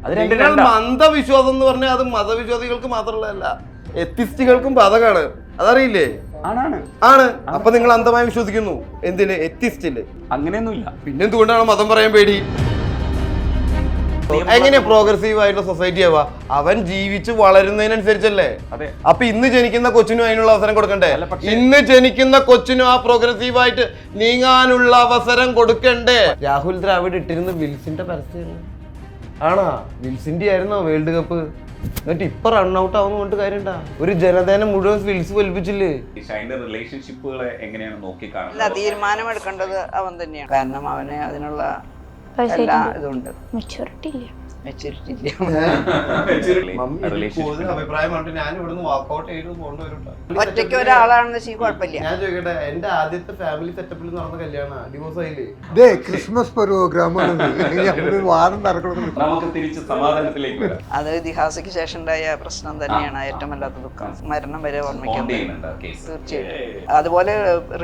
നിങ്ങൾ മതവിശ്വാസം എന്ന് പറഞ്ഞാൽ അത് മതവിശ്വാസികൾക്ക് മാത്രമുള്ളതല്ല, എത്തിസ്റ്റുകൾക്കും ബാധകമാണ്. അതറിയില്ലേ? ആണ്. അപ്പൊ നിങ്ങൾ അന്ധമായി വിശ്വസിക്കുന്നു എന്തില്? എത്തിസ്റ്റില്. അങ്ങനെയൊന്നുമില്ല. പിന്നെന്തുകൊണ്ടാണ് മതം പറയാൻ പേടി? എങ്ങനെ പ്രോഗ്രസീവ് ആയിട്ടുള്ള സൊസൈറ്റി ആവാ? അവൻ ജീവിച്ച് വളരുന്നതിനനുസരിച്ചല്ലേ. അപ്പൊ ഇന്ന് ജനിക്കുന്ന കൊച്ചിനും അതിനുള്ള അവസരം കൊടുക്കണ്ടേ? ഇന്ന് ജനിക്കുന്ന കൊച്ചിനും ആ പ്രോഗ്രസീവ് ആയിട്ട് നീങ്ങാനുള്ള അവസരം കൊടുക്കണ്ടേ? രാഹുൽ ദ്രാവിഡ് ഇട്ടിരുന്ന വിൽസിന്റെ പരസ്യം ആണോ? വിൽസിന്റെ ആയിരുന്നോ വേൾഡ് കപ്പ്? എന്നിട്ട് ഇപ്പൊ റൺഔട്ട് ആവുന്ന കൊണ്ട് കാര്യണ്ടാ? ഒരു ജനതേനെ മുഴുവൻ വിൽസ് വലിപ്പിച്ചില്ലേ? റിലേഷൻഷിപ്പുകളെ എങ്ങനെയാണ് നോക്കിക്കാണുന്നത്? തീരുമാനം എടുക്കേണ്ടത് അവൻ തന്നെയാണ്. കാരണം അവന് അതിനുള്ള എല്ലാ ഇതുണ്ട്. മെച്ചൂരിറ്റി ഇല്ല. ഒറ്റയ്ക്ക് ഒരാളാണെന്ന് വെച്ചാൽ കുഴപ്പമില്ല. ഞാൻ ചോദിക്കട്ടെ, എന്റെ ആദ്യത്തെ ഫാമിലി സെറ്റപ്പിൽ നടന്ന കല്യാണം ഡിവോഴ്സ് ആയില്ലേ? ക്രിസ്മസ് പ്രോഗ്രാമാണ്. നമുക്ക് തിരിച്ച് സമാധാനത്തിലേക്ക് വരാം. അത് ഇതിഹാസയ്ക്ക് ശേഷം ഉണ്ടായ പ്രശ്നം തന്നെയാണ് ഏറ്റവും വല്ലാത്ത ദുഃഖം. മരണം വരെ ഓർമ്മിക്കാൻ തീർച്ചയായിട്ടും. അതുപോലെ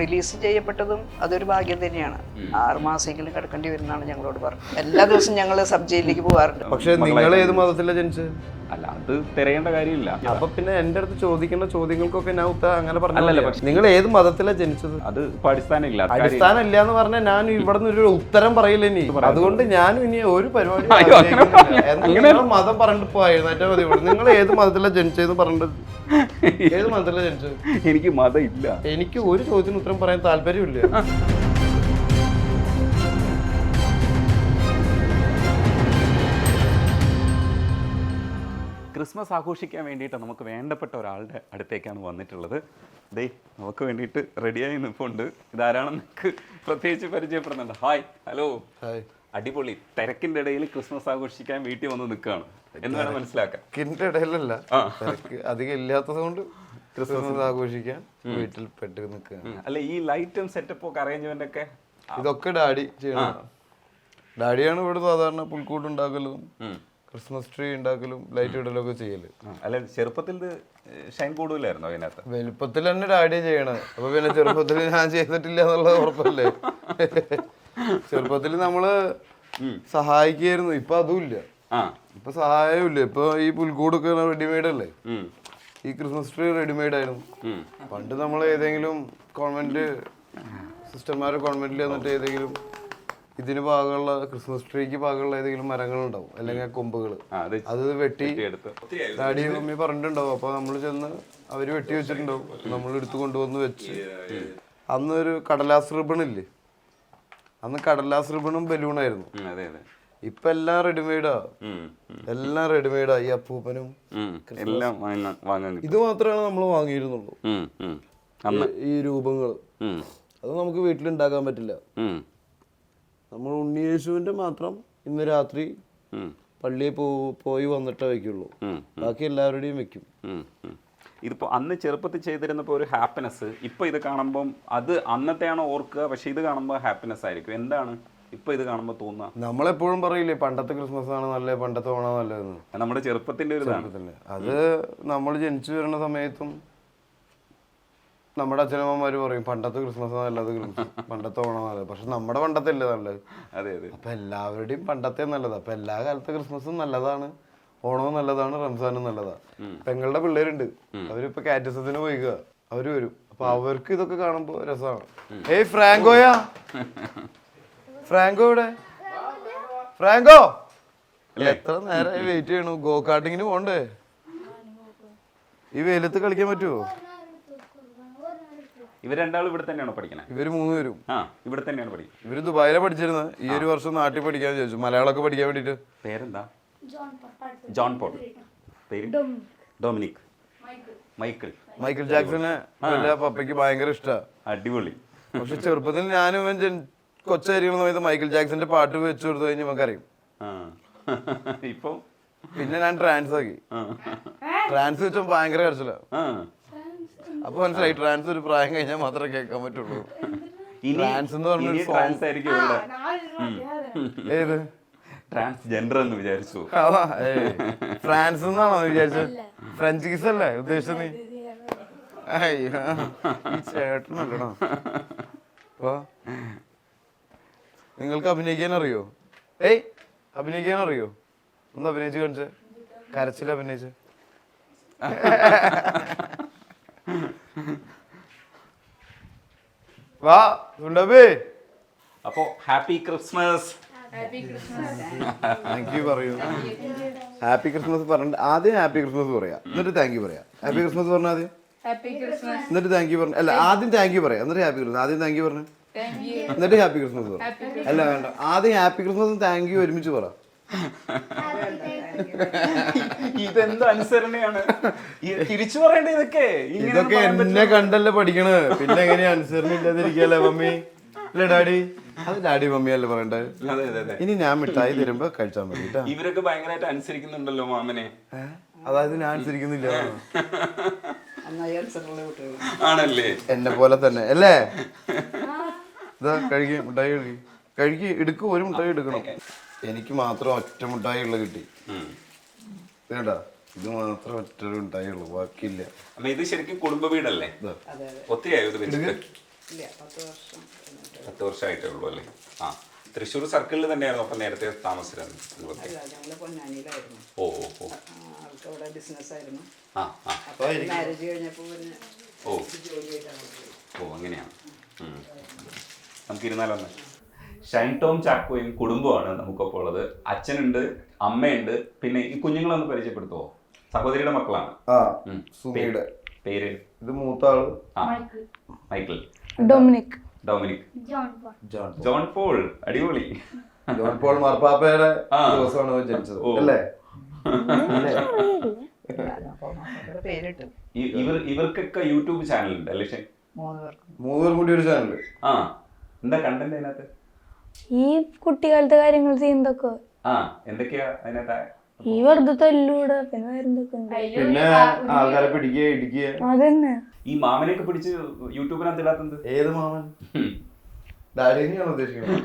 റിലീസ് ചെയ്യപ്പെട്ടതും അതൊരു ഭാഗ്യം തന്നെയാണ്. 6 മാസമെങ്കിലും കിടക്കേണ്ടി വരുന്നതാണ് ഞങ്ങളോട് പറഞ്ഞത്. എല്ലാ ദിവസവും ഞങ്ങൾ സബ് ജയിലിലേക്ക് പോകാറുണ്ട്. പക്ഷെ നിങ്ങൾ ഏത് മതത്തിലാണ് ജനിച്ചത്? അല്ല, അത് തിരയേണ്ട കാര്യമില്ല. അപ്പൊ പിന്നെ എന്റെ അടുത്ത് ചോദിക്കുന്ന ചോദ്യങ്ങൾക്കൊക്കെ ഞാൻ അങ്ങനെ പറഞ്ഞല്ലോ. നിങ്ങൾ ഏത് മതത്തിലാണ് ജനിച്ചത്? അത് അടിസ്ഥാനമില്ല. അടിസ്ഥാനം ഇല്ല എന്ന് പറഞ്ഞാൽ ഞാൻ ഇവിടെ നിന്ന് ഒരു ഉത്തരം പറയില്ല ഇനി. അതുകൊണ്ട് ഞാനും ഇനി ഒരു പരിപാടി മതം പറഞ്ഞിട്ട് പോയിരുന്നേറ്റാ മതി. നിങ്ങൾ ഏത് മതത്തിലാണ് ജനിച്ചതെന്ന് പറഞ്ഞത്? ഏത് മതത്തിലാണ് ജനിച്ചത്? എനിക്ക് മതം ഇല്ല. എനിക്ക് ഒരു ചോദ്യത്തിന് ഉത്തരം പറയാൻ താല്പര്യമില്ല. ക്രിസ്മസ് ആഘോഷിക്കാൻ വേണ്ടിയിട്ട് നമുക്ക് വേണ്ടപ്പെട്ട ഒരാളുടെ അടുത്തേക്കാണ് വന്നിട്ടുള്ളത്. നമുക്ക് വേണ്ടിയിട്ട് റെഡിയായി നിൽപ്പുണ്ട്. ഇതാരാണെന്ന് നമുക്ക് പ്രത്യേകിച്ച് പരിചയപ്പെടുന്നുണ്ട്. Hi, hello. അടിപൊളി. തിരക്കിന്റെ ഇടയിൽ ക്രിസ്മസ് ആഘോഷിക്കാൻ വീട്ടിൽ വന്ന് നിൽക്കുകയാണ് എന്ന് വേണം മനസ്സിലാക്കാൻ. തിരക്കിന്റെ ഇടയിലല്ല, അധികം ഇല്ലാത്തത് കൊണ്ട് ക്രിസ്മസ് ആഘോഷിക്കാൻ വീട്ടിൽ പെട്ട് നിൽക്കുക. അല്ല, ഈ ലൈറ്റും സെറ്റപ്പും ഒക്കെ അറേഞ്ച്മെന്റ് ഒക്കെ ഇതൊക്കെ ഡാഡി ചെയ്യണം. ഡാഡിയാണ് ഇവിടെ സാധാരണ പുൽക്കൂട്ട് ഉണ്ടാക്കലും ക്രിസ്മസ് ട്രീ ഉണ്ടാക്കലും ലൈറ്റ് ഇടലും ഒക്കെ ചെയ്യല്. അല്ല, ചെറുപ്പത്തിൽ ഷൈൻ കൂടുതലായിരുന്നു അതിനകത്ത്. വലുപ്പത്തിൽ തന്നെ ഡാഡി ചെയ്യണത്. അപ്പൊ പിന്നെ ചെറുപ്പത്തിൽ ഞാൻ ചെയ്തിട്ടില്ല എന്നുള്ളത് ഉറപ്പല്ലേ? ചെറുപ്പത്തിൽ നമ്മള് സഹായിക്കായിരുന്നു. ഇപ്പൊ അതും ഇല്ല. ഇപ്പൊ സഹായവും ഇല്ല. ഇപ്പൊ ഈ പുൽക്കൂടൊക്കെ റെഡിമെയ്ഡ് അല്ലേ? ഈ ക്രിസ്മസ് ട്രീ റെഡിമെയ്ഡ് ആയിരുന്നു. പണ്ട് നമ്മൾ ഏതെങ്കിലും കോൺവെന്റ് സിസ്റ്റർമാരെ കോൺവെന്റിൽ വന്നിട്ട് ഏതെങ്കിലും ഇതിന് ഭാഗമുള്ള ക്രിസ്മസ് ട്രീക്ക് ഭാഗമുള്ള ഏതെങ്കിലും മരങ്ങൾ ഉണ്ടാവും, അല്ലെങ്കിൽ കൊമ്പുകൾ, അത് വെട്ടി ഡാഡി മമ്മി പറഞ്ഞിട്ടുണ്ടാവും. അപ്പൊ നമ്മൾ ചെന്ന് അവര് വെട്ടി വെച്ചിട്ടുണ്ടാവും, നമ്മൾ എടുത്ത് കൊണ്ടുവന്ന് വെച്ച്. അന്നൊരു കടലാസ് റിബൺ ഇല്ലേ? അന്ന് കടലാസ് റിബണും ബലൂണായിരുന്നു. ഇപ്പൊ എല്ലാം റെഡിമെയ്ഡാ. എല്ലാം റെഡിമെയ്ഡാ. ഈ അപ്പൂപ്പനും ഇത് മാത്രമാണ് നമ്മൾ വാങ്ങിയിരുന്നുള്ളൂ. ഈ രൂപങ്ങൾ അത് നമുക്ക് വീട്ടിലുണ്ടാക്കാൻ പറ്റില്ല. നമ്മൾ ഉണ്ണിയേശുവിന്റെ മാത്രം ഇന്ന് രാത്രി പള്ളിയിൽ പോയി വന്നിട്ടേ വെക്കുള്ളൂ. ബാക്കി എല്ലാവരുടെയും വെക്കും. ഇതിപ്പോ അന്ന് ചെറുപ്പത്തിൽ ചെയ്തിരുന്നപ്പോ ഒരു ഹാപ്പിനെസ്, ഇപ്പൊ ഇത് കാണുമ്പോൾ അത് അന്നത്തെയാണോ ഓർക്കുക, പക്ഷെ ഇത് കാണുമ്പോൾ ഹാപ്പിനെസ് ആയിരിക്കും. എന്താണ് ഇപ്പൊ ഇത് കാണുമ്പോൾ തോന്നുക? നമ്മളെപ്പോഴും പറയില്ലേ പണ്ടത്തെ ക്രിസ്മസ് ആണ് നല്ലത്, പണ്ടത്തെ ഓണം നല്ലതെന്ന്. നമ്മുടെ ചെറുപ്പത്തിന്റെ ഒരു അത് നമ്മൾ ജനിച്ചു വരുന്ന സമയത്തും നമ്മുടെ അച്ഛനമ്മമാര് പറയും പണ്ടത്തെ ക്രിസ്മസ് നല്ലത്, പണ്ടത്തെ ഓണം നല്ലത്. പക്ഷെ നമ്മുടെ പണ്ടത്തെ അല്ലേ നല്ലത്? അപ്പൊ എല്ലാവരുടെയും പണ്ടത്തെ നല്ലത്. അപ്പൊ എല്ലാ കാലത്തെ ക്രിസ്മസും നല്ലതാണ്, ഓണവും നല്ലതാണ്, റംസാനും നല്ലതാണ്. പെങ്ങളുടെ പിള്ളേരുണ്ട്, അവരിപ്പൊ കാറ്റസത്തിന് പോയിക്കുക, അവര് വരും. അപ്പൊ അവർക്ക് ഇതൊക്കെ കാണുമ്പോ രസമാണ്. ഏയ് ഫ്രാങ്കോയാ, ഫ്രാങ്കോ ഇവിടെ? ഫ്രാങ്കോ എത്ര നേരമായി വെയിറ്റ് ചെയ്യണു? ഗോ കാർട്ടിങ്ങിന് പോണ്ടേ? ഈ വെയിലത്ത് കളിക്കാൻ പറ്റുമോ? ഇവർ രണ്ടാളും ഇവിടെ തന്നെയാണോ പഠിക്കുന്നത്? ഇവര് 3 പേരും ഇവിടെ തന്നെയാണ് പഠിക്കുന്നത്. ഇവര് ദുബായിലെ പഠിച്ചിരുന്നത്. ഈ ഒരു വർഷം നാട്ടിൽ പഠിക്കാന്ന് ചോദിച്ചു, മലയാളമൊക്കെ പഠിക്കാൻ വേണ്ടിട്ട്. പേരെന്താ? John Paul. പേര് ഡൊമിനിക്. മൈക്കിൾ ജാക്സനെ എന്റെ പപ്പയ്ക്ക് ഭയങ്കര ഇഷ്ടമാണ്. അടിപൊളി. പക്ഷെ ചെറുപ്പത്തിൽ ഞാനും കൊച്ചായിരിക്കുന്ന സമയത്ത് മൈക്കിൾ ജാക്സന്റെ പാട്ട് വെച്ചു കൊടുത്തു കഴിഞ്ഞാൽ നമുക്കറിയും. ഇപ്പൊ പിന്നെ ഞാൻ ട്രാൻസ് ആക്കി. ട്രാൻസ് വെച്ചോ ഭയങ്കര കരച്ചില. അപ്പൊ മനസ്സിലായി ട്രാൻസ് ഒരു പ്രായം കഴിഞ്ഞാൽ മാത്രമേ കേൾക്കാൻ പറ്റുള്ളൂ. ട്രാൻസ് എന്ന് പറഞ്ഞൊരു സോങ്. ഏത് ട്രാൻസ്ജെൻഡർ എന്ന് വിചാരിച്ചു? ഫ്രാൻസ് എന്നാണോ വിചാരിച്ചത്? ഫ്രഞ്ച് കിസ് അല്ലേ ഉദ്ദേശിച്ചത് നീ? അയ്യോ ഈ ചേട്ടനല്ലടാ. അപ്പൊ നിങ്ങൾക്ക് അഭിനയിക്കാൻ അറിയോ? അഭിനയിക്കാൻ അറിയോ? ഒന്ന് അഭിനയിച്ച് കാണിച്ചേ, കരച്ചിൽ അഭിനയിച്ച്. വാ സുണ്ടബേ. അപ്പോ ഹാപ്പി ക്രിസ്മസ്. താങ്ക് യു പറയൂ. ഹാപ്പി ക്രിസ്മസ് പറഞ്ഞ ആദ്യം ഹാപ്പി ക്രിസ്മസ് പറയാ, എന്നിട്ട് താങ്ക് യു പറയാ. ഹാപ്പി ക്രിസ്മസ് പറഞ്ഞ ആദ്യം, എന്നിട്ട് താങ്ക് യു പറഞ്ഞു. അല്ല ആദ്യം താങ്ക് യു പറയാം, എന്നിട്ട് ഹാപ്പി ക്രിസ്മസ്. ആദ്യം താങ്ക് യു പറഞ്ഞു, എന്നിട്ട് ഹാപ്പി ക്രിസ്മസ് പറ. അല്ല വേണ്ട, ആദ്യം ഹാപ്പി ക്രിസ്മസും താങ്ക് യു ഒരുമിച്ച് പറ. ഇതെന്ത് അനുസരണയാണ് തിരിച്ചു പറയേണ്ടത്? ഇതൊക്കെ എന്നെ കണ്ടല്ലേ പഠിക്കണത്, പിന്നെ എങ്ങനെയാ അനുസരണ ഇല്ലാതിരിക്കല്ലേ മമ്മി? അല്ലേ ഡാഡി? അത് ഡാഡി മമ്മി അല്ലേ പറയണ്ടത്. ഇനി ഞാൻ മിഠായി തരുമ്പോ കഴിച്ചാൽ മതി. ഇവരൊക്കെ ഭയങ്കരമായിട്ട് അനുസരിക്കുന്നുണ്ടല്ലോ മാമനെ. അതായത് ഞാൻ അനുസരിക്കുന്നില്ല ആണല്ലേ? എന്നെ പോലെ തന്നെ അല്ലേ? ഇതാ കഴിക്കും, മിഠായി കഴിക്കും, എടുക്കും. ഒരു മിഠായി എടുക്കണം. എനിക്ക് മാത്രം ഒറ്റ മിഠായി ഉള്ള കിട്ടി കേട്ടാ. ഇത് മാത്രം ഒറ്റ മിഠായി ഉള്ളു, ബാക്കിയില്ല. ഇത് ശരിക്കും കുടുംബ വീടല്ലേ? ഒത്തിരി ആയോ ഇത് വെച്ചിട്ട്? 10 വർഷമായിട്ടേ ഉള്ളൂ അല്ലേ? ആ, തൃശ്ശൂർ സർക്കിളിൽ തന്നെയായിരുന്നു അപ്പൊ നേരത്തെ താമസിച്ചിരുന്നത്? ഓ ഓ ഓ ഓ ഓ അങ്ങനെയാണ്. നമുക്ക് ഇരുന്നാലൊന്ന്. ഷൈൻ ടോം ചാക്കോയും കുടുംബമാണ് നമുക്കൊപ്പം ഉള്ളത്. അച്ഛനുണ്ട്, അമ്മയുണ്ട്, പിന്നെ ഈ കുഞ്ഞുങ്ങളൊന്ന് പരിചയപ്പെടുത്തുവോ? സഹോദരിയുടെ മക്കളാണ്. സുമിയുടെ പേര്? ഇത് മൂത്ത ആള് മൈക്കിൾ, ഡൊമിനിക്, ജോൺ പോൾ. അടിപൊളി. ജോൺ പോൾ മാർപ്പാപ്പയുടെ ദിവസമാണ് ജനിച്ചത് അല്ലേ? ഇവർക്കൊക്കെ യൂട്യൂബ് ചാനൽ ഉണ്ട് അല്ലേ? 3 പേരും കൂടി ഒരു ചാനൽ. ആ, എന്താ കണ്ടന്റ് അതിനകത്ത്? ഈ കുട്ടിക്കാലത്തെ കാര്യങ്ങൾ ചെയ്യുന്നതൊക്കെ. ആ, എന്തൊക്കെയാ അതിനകത്ത്? ഈ വെറുതെ തല്ലൂടെ, പിന്നെ വേറെന്തൊക്കെ പിന്നെ ആൾക്കാരെ പിടിക്കുക ഇടിക്കുക. അതന്നെ. ഈ മാമനെയൊക്കെ പിടിച്ച് യൂട്യൂബിനകത്ത് ഇടാത്തത്? ഏത് മാമൻ? ഡാഡിനെയാണോ ഉദ്ദേശിക്കുന്നത്?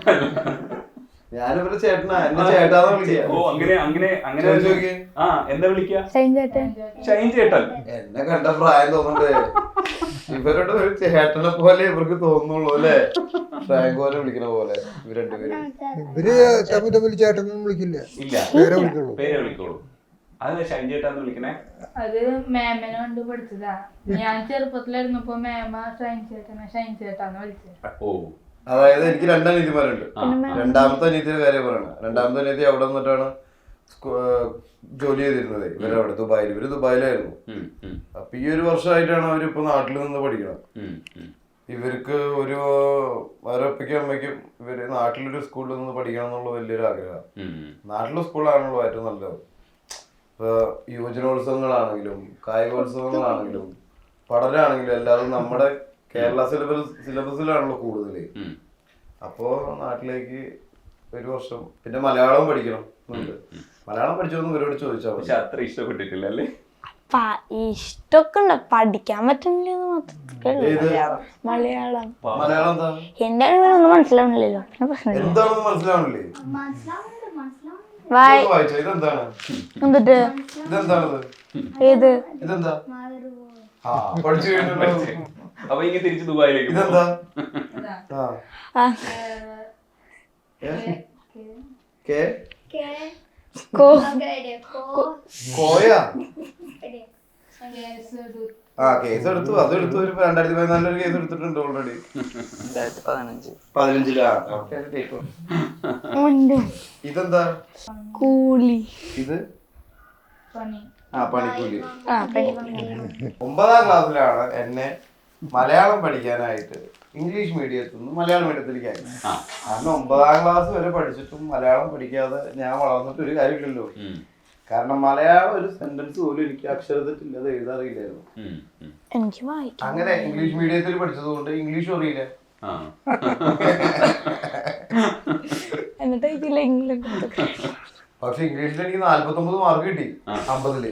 ഞാനിവരുടെ ചേട്ടനാ, എന്നെ ചേട്ടാന്ന് വിളിക്കുക. ഓ അങ്ങനെ അങ്ങനെ അങ്ങനെ. ആ, എന്താ വിളിക്കുക? ഷൈൻ ചേട്ടൻ. ഷൈൻ ചേട്ടൻ. എന്നെ കണ്ട പ്രായം തോന്നണ്ടേ? ഇവരുടെ ഒരു ചേട്ടനെ പോലെ ഇവർക്ക് തോന്നുള്ളൂ അല്ലേ? ഫ്രാങ്കോനെ വിളിക്കണ പോലെ ഇവർ രണ്ടുപേരും. ഇവര് തമ്മിൽ ചേട്ടനൊന്നും വിളിക്കില്ല, ഇല്ല, പേരെ വിളിക്കുള്ളൂ. പേരെ വിളിക്കുള്ളൂ. അതല്ലേ ഷൈൻ ചേട്ടാന്ന് വിളിക്കണേ? അത് മേമനെ കൊണ്ട് പഠിച്ചതാ. ഞാൻ ചെറുപ്പത്തിലായിരുന്നപ്പോ മേമ ഷൈൻ ചേട്ടാന്ന് വിളിച്ചത്. ഓ, അതായത് എനിക്ക് 2 അനിയത്തിമാരുണ്ട്. രണ്ടാമത്തെ അനിയത്തിയുടെ കാര്യം പറയണം. രണ്ടാമത്തെ അനിയത്തി അവിടെ നിന്നിട്ടാണ് ജോലി ചെയ്തിരുന്നത്. ഇവരവിടെ ദുബായിൽ. ഇവര് ദുബായിലായിരുന്നു. അപ്പൊ ഈ ഒരു വർഷമായിട്ടാണ് അവരിപ്പോ നാട്ടിൽ നിന്ന് പഠിക്കണം. ഇവർക്ക് അവരപ്പയ്ക്കും അമ്മയ്ക്കും ഇവര് നാട്ടിലൊരു സ്കൂളിൽ നിന്ന് പഠിക്കണം എന്നുള്ള വലിയൊരു ആഗ്രഹം. നാട്ടിലെ സ്കൂളാണല്ലോ ഏറ്റവും നല്ലത്. ഇപ്പൊ യുവജനോത്സവങ്ങളാണെങ്കിലും കായികോത്സവങ്ങളാണെങ്കിലും പഠനമാണെങ്കിലും എല്ലാവരും നമ്മുടെ കേരള സിലബസിലാണല്ലോ കൂടുതല്. അപ്പോ നാട്ടിലേക്ക് ഒരു വർഷം പിന്നെ മലയാളം പഠിക്കണം. മലയാളം പഠിച്ചോന്ന് ഇവരോട് ചോദിച്ചാൽ പക്ഷെ അത്ര ഇഷ്ടപ്പെട്ടിട്ടില്ല അല്ലേ? ഇഷ്ടൊക്കെ ഉണ്ട്, പഠിക്കാൻ പറ്റുന്നില്ലെന്ന് മാത്രം. മലയാളം മലയാളം എന്താ എന്റെ ഒന്നും മനസ്സിലാവണില്ലല്ലോ. എന്താണെന്ന് മനസ്സിലാവണില്ലേ? വായിച്ചോ. ഇതെന്താണ്? എന്നിട്ട് ഇതെന്താണത്? ഏത്? ഇതെന്താ? ആ, പഠിച്ചു കഴിഞ്ഞല്ലോ. അപ്പൊ ഇനി തിരിച്ച് ദുബായിലേക്ക്. ഇതെന്താ? കോയ. ആ, കേസ് എടുത്തു. അതെടുത്തു. ഒരു 2014 കേസ് എടുത്തിട്ടുണ്ട് ഓൾറെഡി. 2015. ഇതെന്താ? കൂലി. ഇത് പണി. ആ, പണിക്കൂലി. 9ാം ക്ലാസ്സിലാണ് എന്നെ മലയാളം പഠിക്കാനായിട്ട് ഇംഗ്ലീഷ് മീഡിയത്തിൽ നിന്ന് മലയാളം മീഡിയത്തിലേക്ക് ആയി. കാരണം 9ാം ക്ലാസ് വരെ പഠിച്ചിട്ടും മലയാളം പഠിക്കാതെ ഞാൻ വളർന്നിട്ട് ഒരു കാര്യമില്ലല്ലോ. കാരണം മലയാളം ഒരു സെന്റൻസ് പോലും എനിക്ക് അക്ഷരത്തില്ലാതെ എഴുതാറിയില്ലായിരുന്നു. അങ്ങനെ ഇംഗ്ലീഷ് മീഡിയത്തിൽ പഠിച്ചത് കൊണ്ട് ഇംഗ്ലീഷും അറിയില്ല. പക്ഷെ ഇംഗ്ലീഷിൽ എനിക്ക് 49 മാർക്ക് കിട്ടി 50-ല്.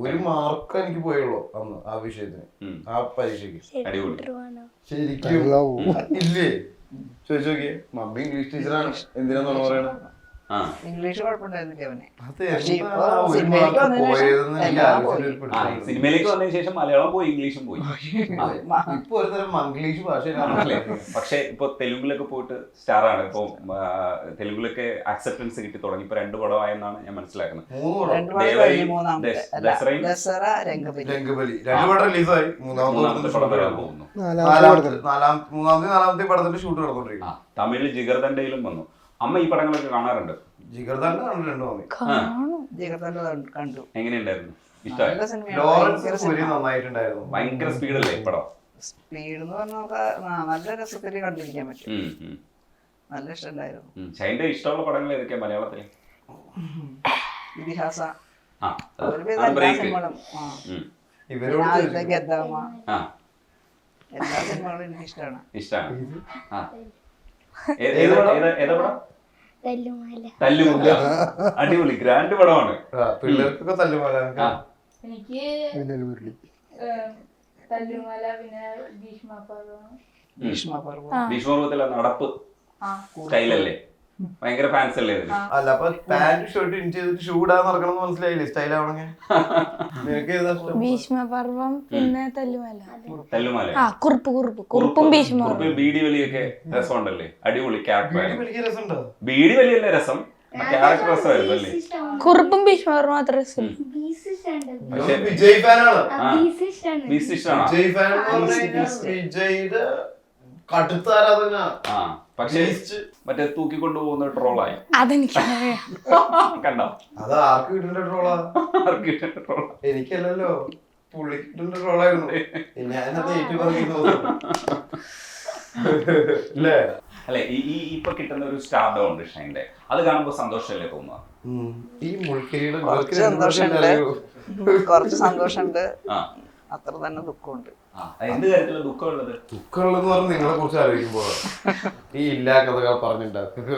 1 മാർക്ക് എനിക്ക് പോയുള്ളൂ അന്ന് ആ വിഷയത്തിന്, ആ പരീക്ഷയ്ക്ക്. ശരിക്കും ഇല്ലേ? ചോദിച്ചു നോക്കിയേ. മമ്മി ഇംഗ്ലീഷ് ടീച്ചറാണ്, എന്തിനാന്ന് പറയണ? ഇംഗ്ലീഷ് കുഴപ്പമുണ്ടായിരുന്നില്ല അവന്. അത് പക്ഷേ എന്താ ഇപ്പൊ ഒരു സിനിമയിലേക്ക് മാർക്ക് വന്നതിന് ശേഷം പോയതെന്ന് എനിക്ക് എല്ലാം ആലോചിച്ചിട്ട് പോയി. ഒരു പിടുത്തമില്ല. സിനിമയിലേക്ക് വന്നതിന് ശേഷം മലയാളം പോയി ഇംഗ്ലീഷും പോയി ഇപ്പൊ ഒരുതരം മംഗ്ലീഷ് ഭാഷയിലാണ് അല്ലേ? പക്ഷെ ഇപ്പൊ തെലുങ്കിലൊക്കെ പോയിട്ട് സ്റ്റാർ ആണ്. ഇപ്പൊ തെലുങ്കിലൊക്കെ അക്സെപ്റ്റൻസ് കിട്ടി തുടങ്ങി. ഇപ്പൊ 2 പടമായെന്നാണ് ഞാൻ മനസ്സിലാക്കുന്നത്. 3 പടം. 2 പടം ദേവരി, കഴിഞ്ഞ് മൂന്നാമത്തെ അല്ല, ദസറയും ദസറ രംഗബലി. രംഗബലി 2 പടം റിലീസായി. മൂന്നാമത്തെ പടം വരാൻ പോകുന്നു. നാലാമത്തെ പടത്തിന്റെ ഷൂട്ട് നടന്നുകൊണ്ടിരിക്കും. തമിഴിൽ ജിഗർദണ്ഡയിലും വന്നു. അമ്മ ഈ പടങ്ങളൊക്കെ കാണാറുണ്ട്. ജിഗർദണ്ഡ കണ്ടിട്ടുണ്ടോ? ജിഗർദണ്ഡ കണ്ടു. എങ്ങനെയുണ്ടായിരുന്നു? ഇഷ്ടമായി? നല്ല സിനിമയാണ്. ലോറൻസ് ഭയങ്കര പുരി സിനിമ. നന്നായിട്ടുണ്ടായിരുന്നു. ഭയങ്കര സ്പീഡല്ലേ ഈ പടം? സ്പീഡ് എന്ന് പറഞ്ഞാൽ നമുക്ക് നല്ല രസത്തിൽ കണ്ടിരിക്കാൻ പറ്റും. നല്ല ഇഷ്ടമുണ്ടായിരുന്നു. ഷൈൻ്റെ ഇഷ്ടമുള്ള പടങ്ങൾ ഏതൊക്കെയാ മലയാളത്തില്? ഇതിഹാസ ആ, ഒരുവിധ അത് എല്ലാ break. സിനിമകളും ഇവരോട് ആദ്യത്തെ ഗദ്ദാമ ആ, എല്ലാ സിനിമകളും എനിക്ക് ഇഷ്ടമാണ്. ഇഷ്ടാണ്. ആ. ഏതാ പടം? തല്ലുമുല്ല. അടിപൊളി ഗ്രാൻഡ് പടമാണ്. പിള്ളേർക്കൊക്കെ തല്ലുമാല. ആ, എനിക്ക് മിന്നൽ മുരളി. തല്ലുമല, പിന്നെ ഭീഷ്മപർവ്വം. ഭീഷ്മപർവ്വം. ഭീഷ്മപർവ്വത്തിലെ നടപ്പ് സ്റ്റൈലല്ലേ? ഭയങ്കര ഫാൻസ് അല്ലേ ഇതിന്? അല്ല അപ്പൊ പാന്റ് ഷർട്ട് ഇൻ ചെയ്തിട്ട് ഷൂ ഇടാൻ നടക്കണം മനസ്സിലായില്ലേ? സ്റ്റൈൽ ആവണെങ്കിൽ നിനക്ക് ഏതാ ഇഷ്ടം? ഭീഷ്മപർവം പിന്നെ തല്ലുമല തല്ലുമാല. ആ കുറുപ്പും ഭീഷ്മപർവം. കുറുപ്പിൽ ബീഡി വലിയൊക്കെ രസമുണ്ടല്ലേ? അടിപൊളി ക്യാരക്ടർ. എനിക്ക് രസമുണ്ടോ? ബീഡി വലിയല്ലേ രസം? ക്യാരക്ടർ രസമായിരുന്നു അല്ലേ? കുറുപ്പും ഭീഷ്മപർവം അത്ര രസം. പക്ഷെ വിജയ് ഫാനാണ്. ബീസ്റ്റ് ഇഷ്ടമാണോ? വിജയ് ഫാൻ എന്ന് പറഞ്ഞു കഴിഞ്ഞാൽ വിജയുടെ കടുത്ത ആരാധന. ആ, പക്ഷേ മറ്റേ തൂക്കിക്കൊണ്ടു പോകുന്ന ട്രോളായി. അതെനിക്കറിയാം. കണ്ടോ? അത് ആർക്ക് കിട്ടേണ്ട ട്രോളാ? ട്രോള. എനിക്കല്ലല്ലോ, പുള്ളിക്ക് കിട്ടേണ്ട ട്രോളായിരുന്നു. ഞാനത് ഏറ്റു പറഞ്ഞു അല്ലേ? അല്ലെ, ഈ ഇപ്പൊ കിട്ടുന്ന ഒരു സ്റ്റാർഡം ഉണ്ട് ഷൈൻ്റെ. അത് കാണുമ്പോ സന്തോഷമല്ലേ തോന്നുക? ഈ മുൾക്കിരീടം കുറച്ച് സന്തോഷമുണ്ട്, കുറച്ച് സന്തോഷമുണ്ട്, ആ, അത്ര തന്നെ ദുഃഖമുണ്ട്. എന്ത് കാര്യത്തില് ദുഃഖമുള്ളത്? ദുഃഖമുള്ളതെന്ന് പറഞ്ഞ് നിങ്ങളെ കുറിച്ച് ആലോചിക്കുമ്പോ ഈ ഇല്ലാ കഥകൾ പറഞ്ഞിട്ടുണ്ടാക്കുക.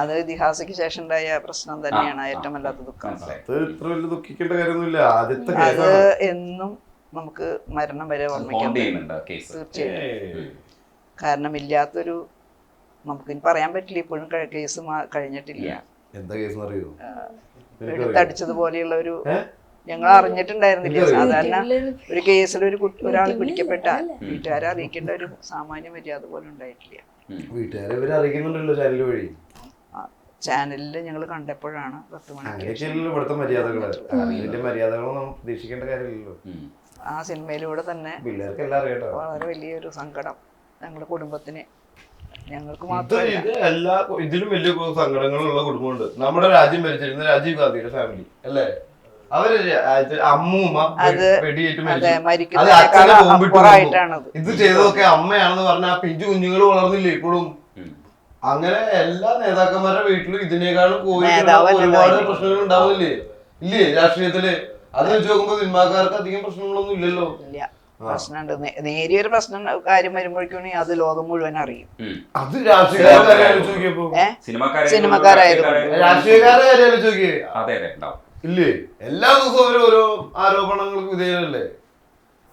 അത് ഇതിഹാസയ്ക്ക് ശേഷം ഉണ്ടായ പ്രശ്നം തന്നെയാണ് ഏറ്റവും വല്ലാത്ത ദുഃഖം. അത് ഇത്ര വലിയ ദുഃഖിക്കേണ്ട കാര്യമൊന്നുമില്ല. ആദ്യത്തെ അത് കേസാണ്. എന്നും നമുക്ക് മരണം വരെ ഓർമ്മിക്കാൻ ഹോണ്ട് പറ്റും. ചെയ്യുന്നുണ്ട് കേസ്. തീർച്ചയായും. കാരണം ഇല്ലാത്തൊരു, നമുക്കിനി പറയാൻ പറ്റില്ല, ഇപ്പോഴും കേസ് കഴിഞ്ഞിട്ടില്ല. എന്താ കേസ് അറിയോ? എടുത്തടിച്ചതുപോലെയുള്ള ഒരു, ഞങ്ങൾ അറിഞ്ഞിട്ടുണ്ടായിരുന്നില്ല. സാധാരണ ഒരു കേസിൽ ഒരാൾ പിടിക്കപ്പെട്ടാൽ വീട്ടുകാരെ അറിയിക്കേണ്ട ഒരു സാമാന്യ മര്യാദ പോലും ഉണ്ടായിട്ടില്ല. വീട്ടുകാരെ ഇവര് അറിയിക്കുന്നുണ്ടല്ലോ ചാനൽ വഴി. ചാനലിൽ ഞങ്ങൾ കണ്ടപ്പോഴാണ് 10 മണിക്ക് അങ്ങനെയൊക്കെയല്ലോ ഇവിടുത്തെ മര്യാദകള്. അതിന്റെ മര്യാദകളൊന്നും നമ്മൾ പ്രതീക്ഷിക്കേണ്ട കാര്യമില്ലല്ലോ. ആ സിനിമയിലൂടെ തന്നെ പിള്ളേർക്ക് എല്ലാം അറിയട്ടോ. വളരെ വലിയൊരു സങ്കടം ഞങ്ങളുടെ കുടുംബത്തിന്, ഞങ്ങൾക്ക് ഇത് മാത്രമല്ല. എല്ലാ ഇതിലും വലിയ സങ്കടങ്ങളുള്ള കുടുംബമുണ്ട്. നമ്മുടെ രാജ്യം ഭരിച്ചിരുന്ന രാജീവ് ഗാന്ധിയുടെ ഫാമിലി അല്ലേ? അവര് അമ്മൂമ്മ വെടിയേറ്റ് മരിച്ചു. അത് അച്ഛനെ ബോംബിട്ട് കൊന്നു. ഇത് ചെയ്തതൊക്കെ അമ്മയാണെന്ന് പറഞ്ഞ ആ പിഞ്ചു കുഞ്ഞുങ്ങൾ വളർന്നില്ലേ ഇപ്പോഴും? അങ്ങനെ എല്ലാ നേതാക്കന്മാരുടെ വീട്ടിലും ഇതിനേക്കാളും ഒരുപാട് പ്രശ്നങ്ങൾ ഉണ്ടാവുന്നില്ലേ? ഇല്ലേ രാഷ്ട്രീയത്തില്? അത് വെച്ച് നോക്കുമ്പോ സിനിമാക്കാർക്ക് അധികം പ്രശ്നങ്ങളൊന്നും ഇല്ലല്ലോ. ഇല്ല, പ്രശ്നമുണ്ട്. നേരിയൊരു പ്രശ്നം കാര്യം വരുമ്പോഴേക്കും അത് ലോകം മുഴുവൻ അറിയും. അത് രാഷ്ട്രീയക്കാരുടെ കാര്യം ആലോചിച്ച് നോക്കിയപ്പോ, സിനിമക്കാരായതുകൊണ്ട് രാഷ്ട്രീയക്കാരുടെ കാര്യം ആലോചിച്ച് നോക്കിയേ. അതെ അതെ ഉണ്ടാവും. ഇല്ലേ? എല്ലാ ദിവസവും അവര് ഓരോ ആരോപണങ്ങൾക്ക് വിധേയല്ലേ?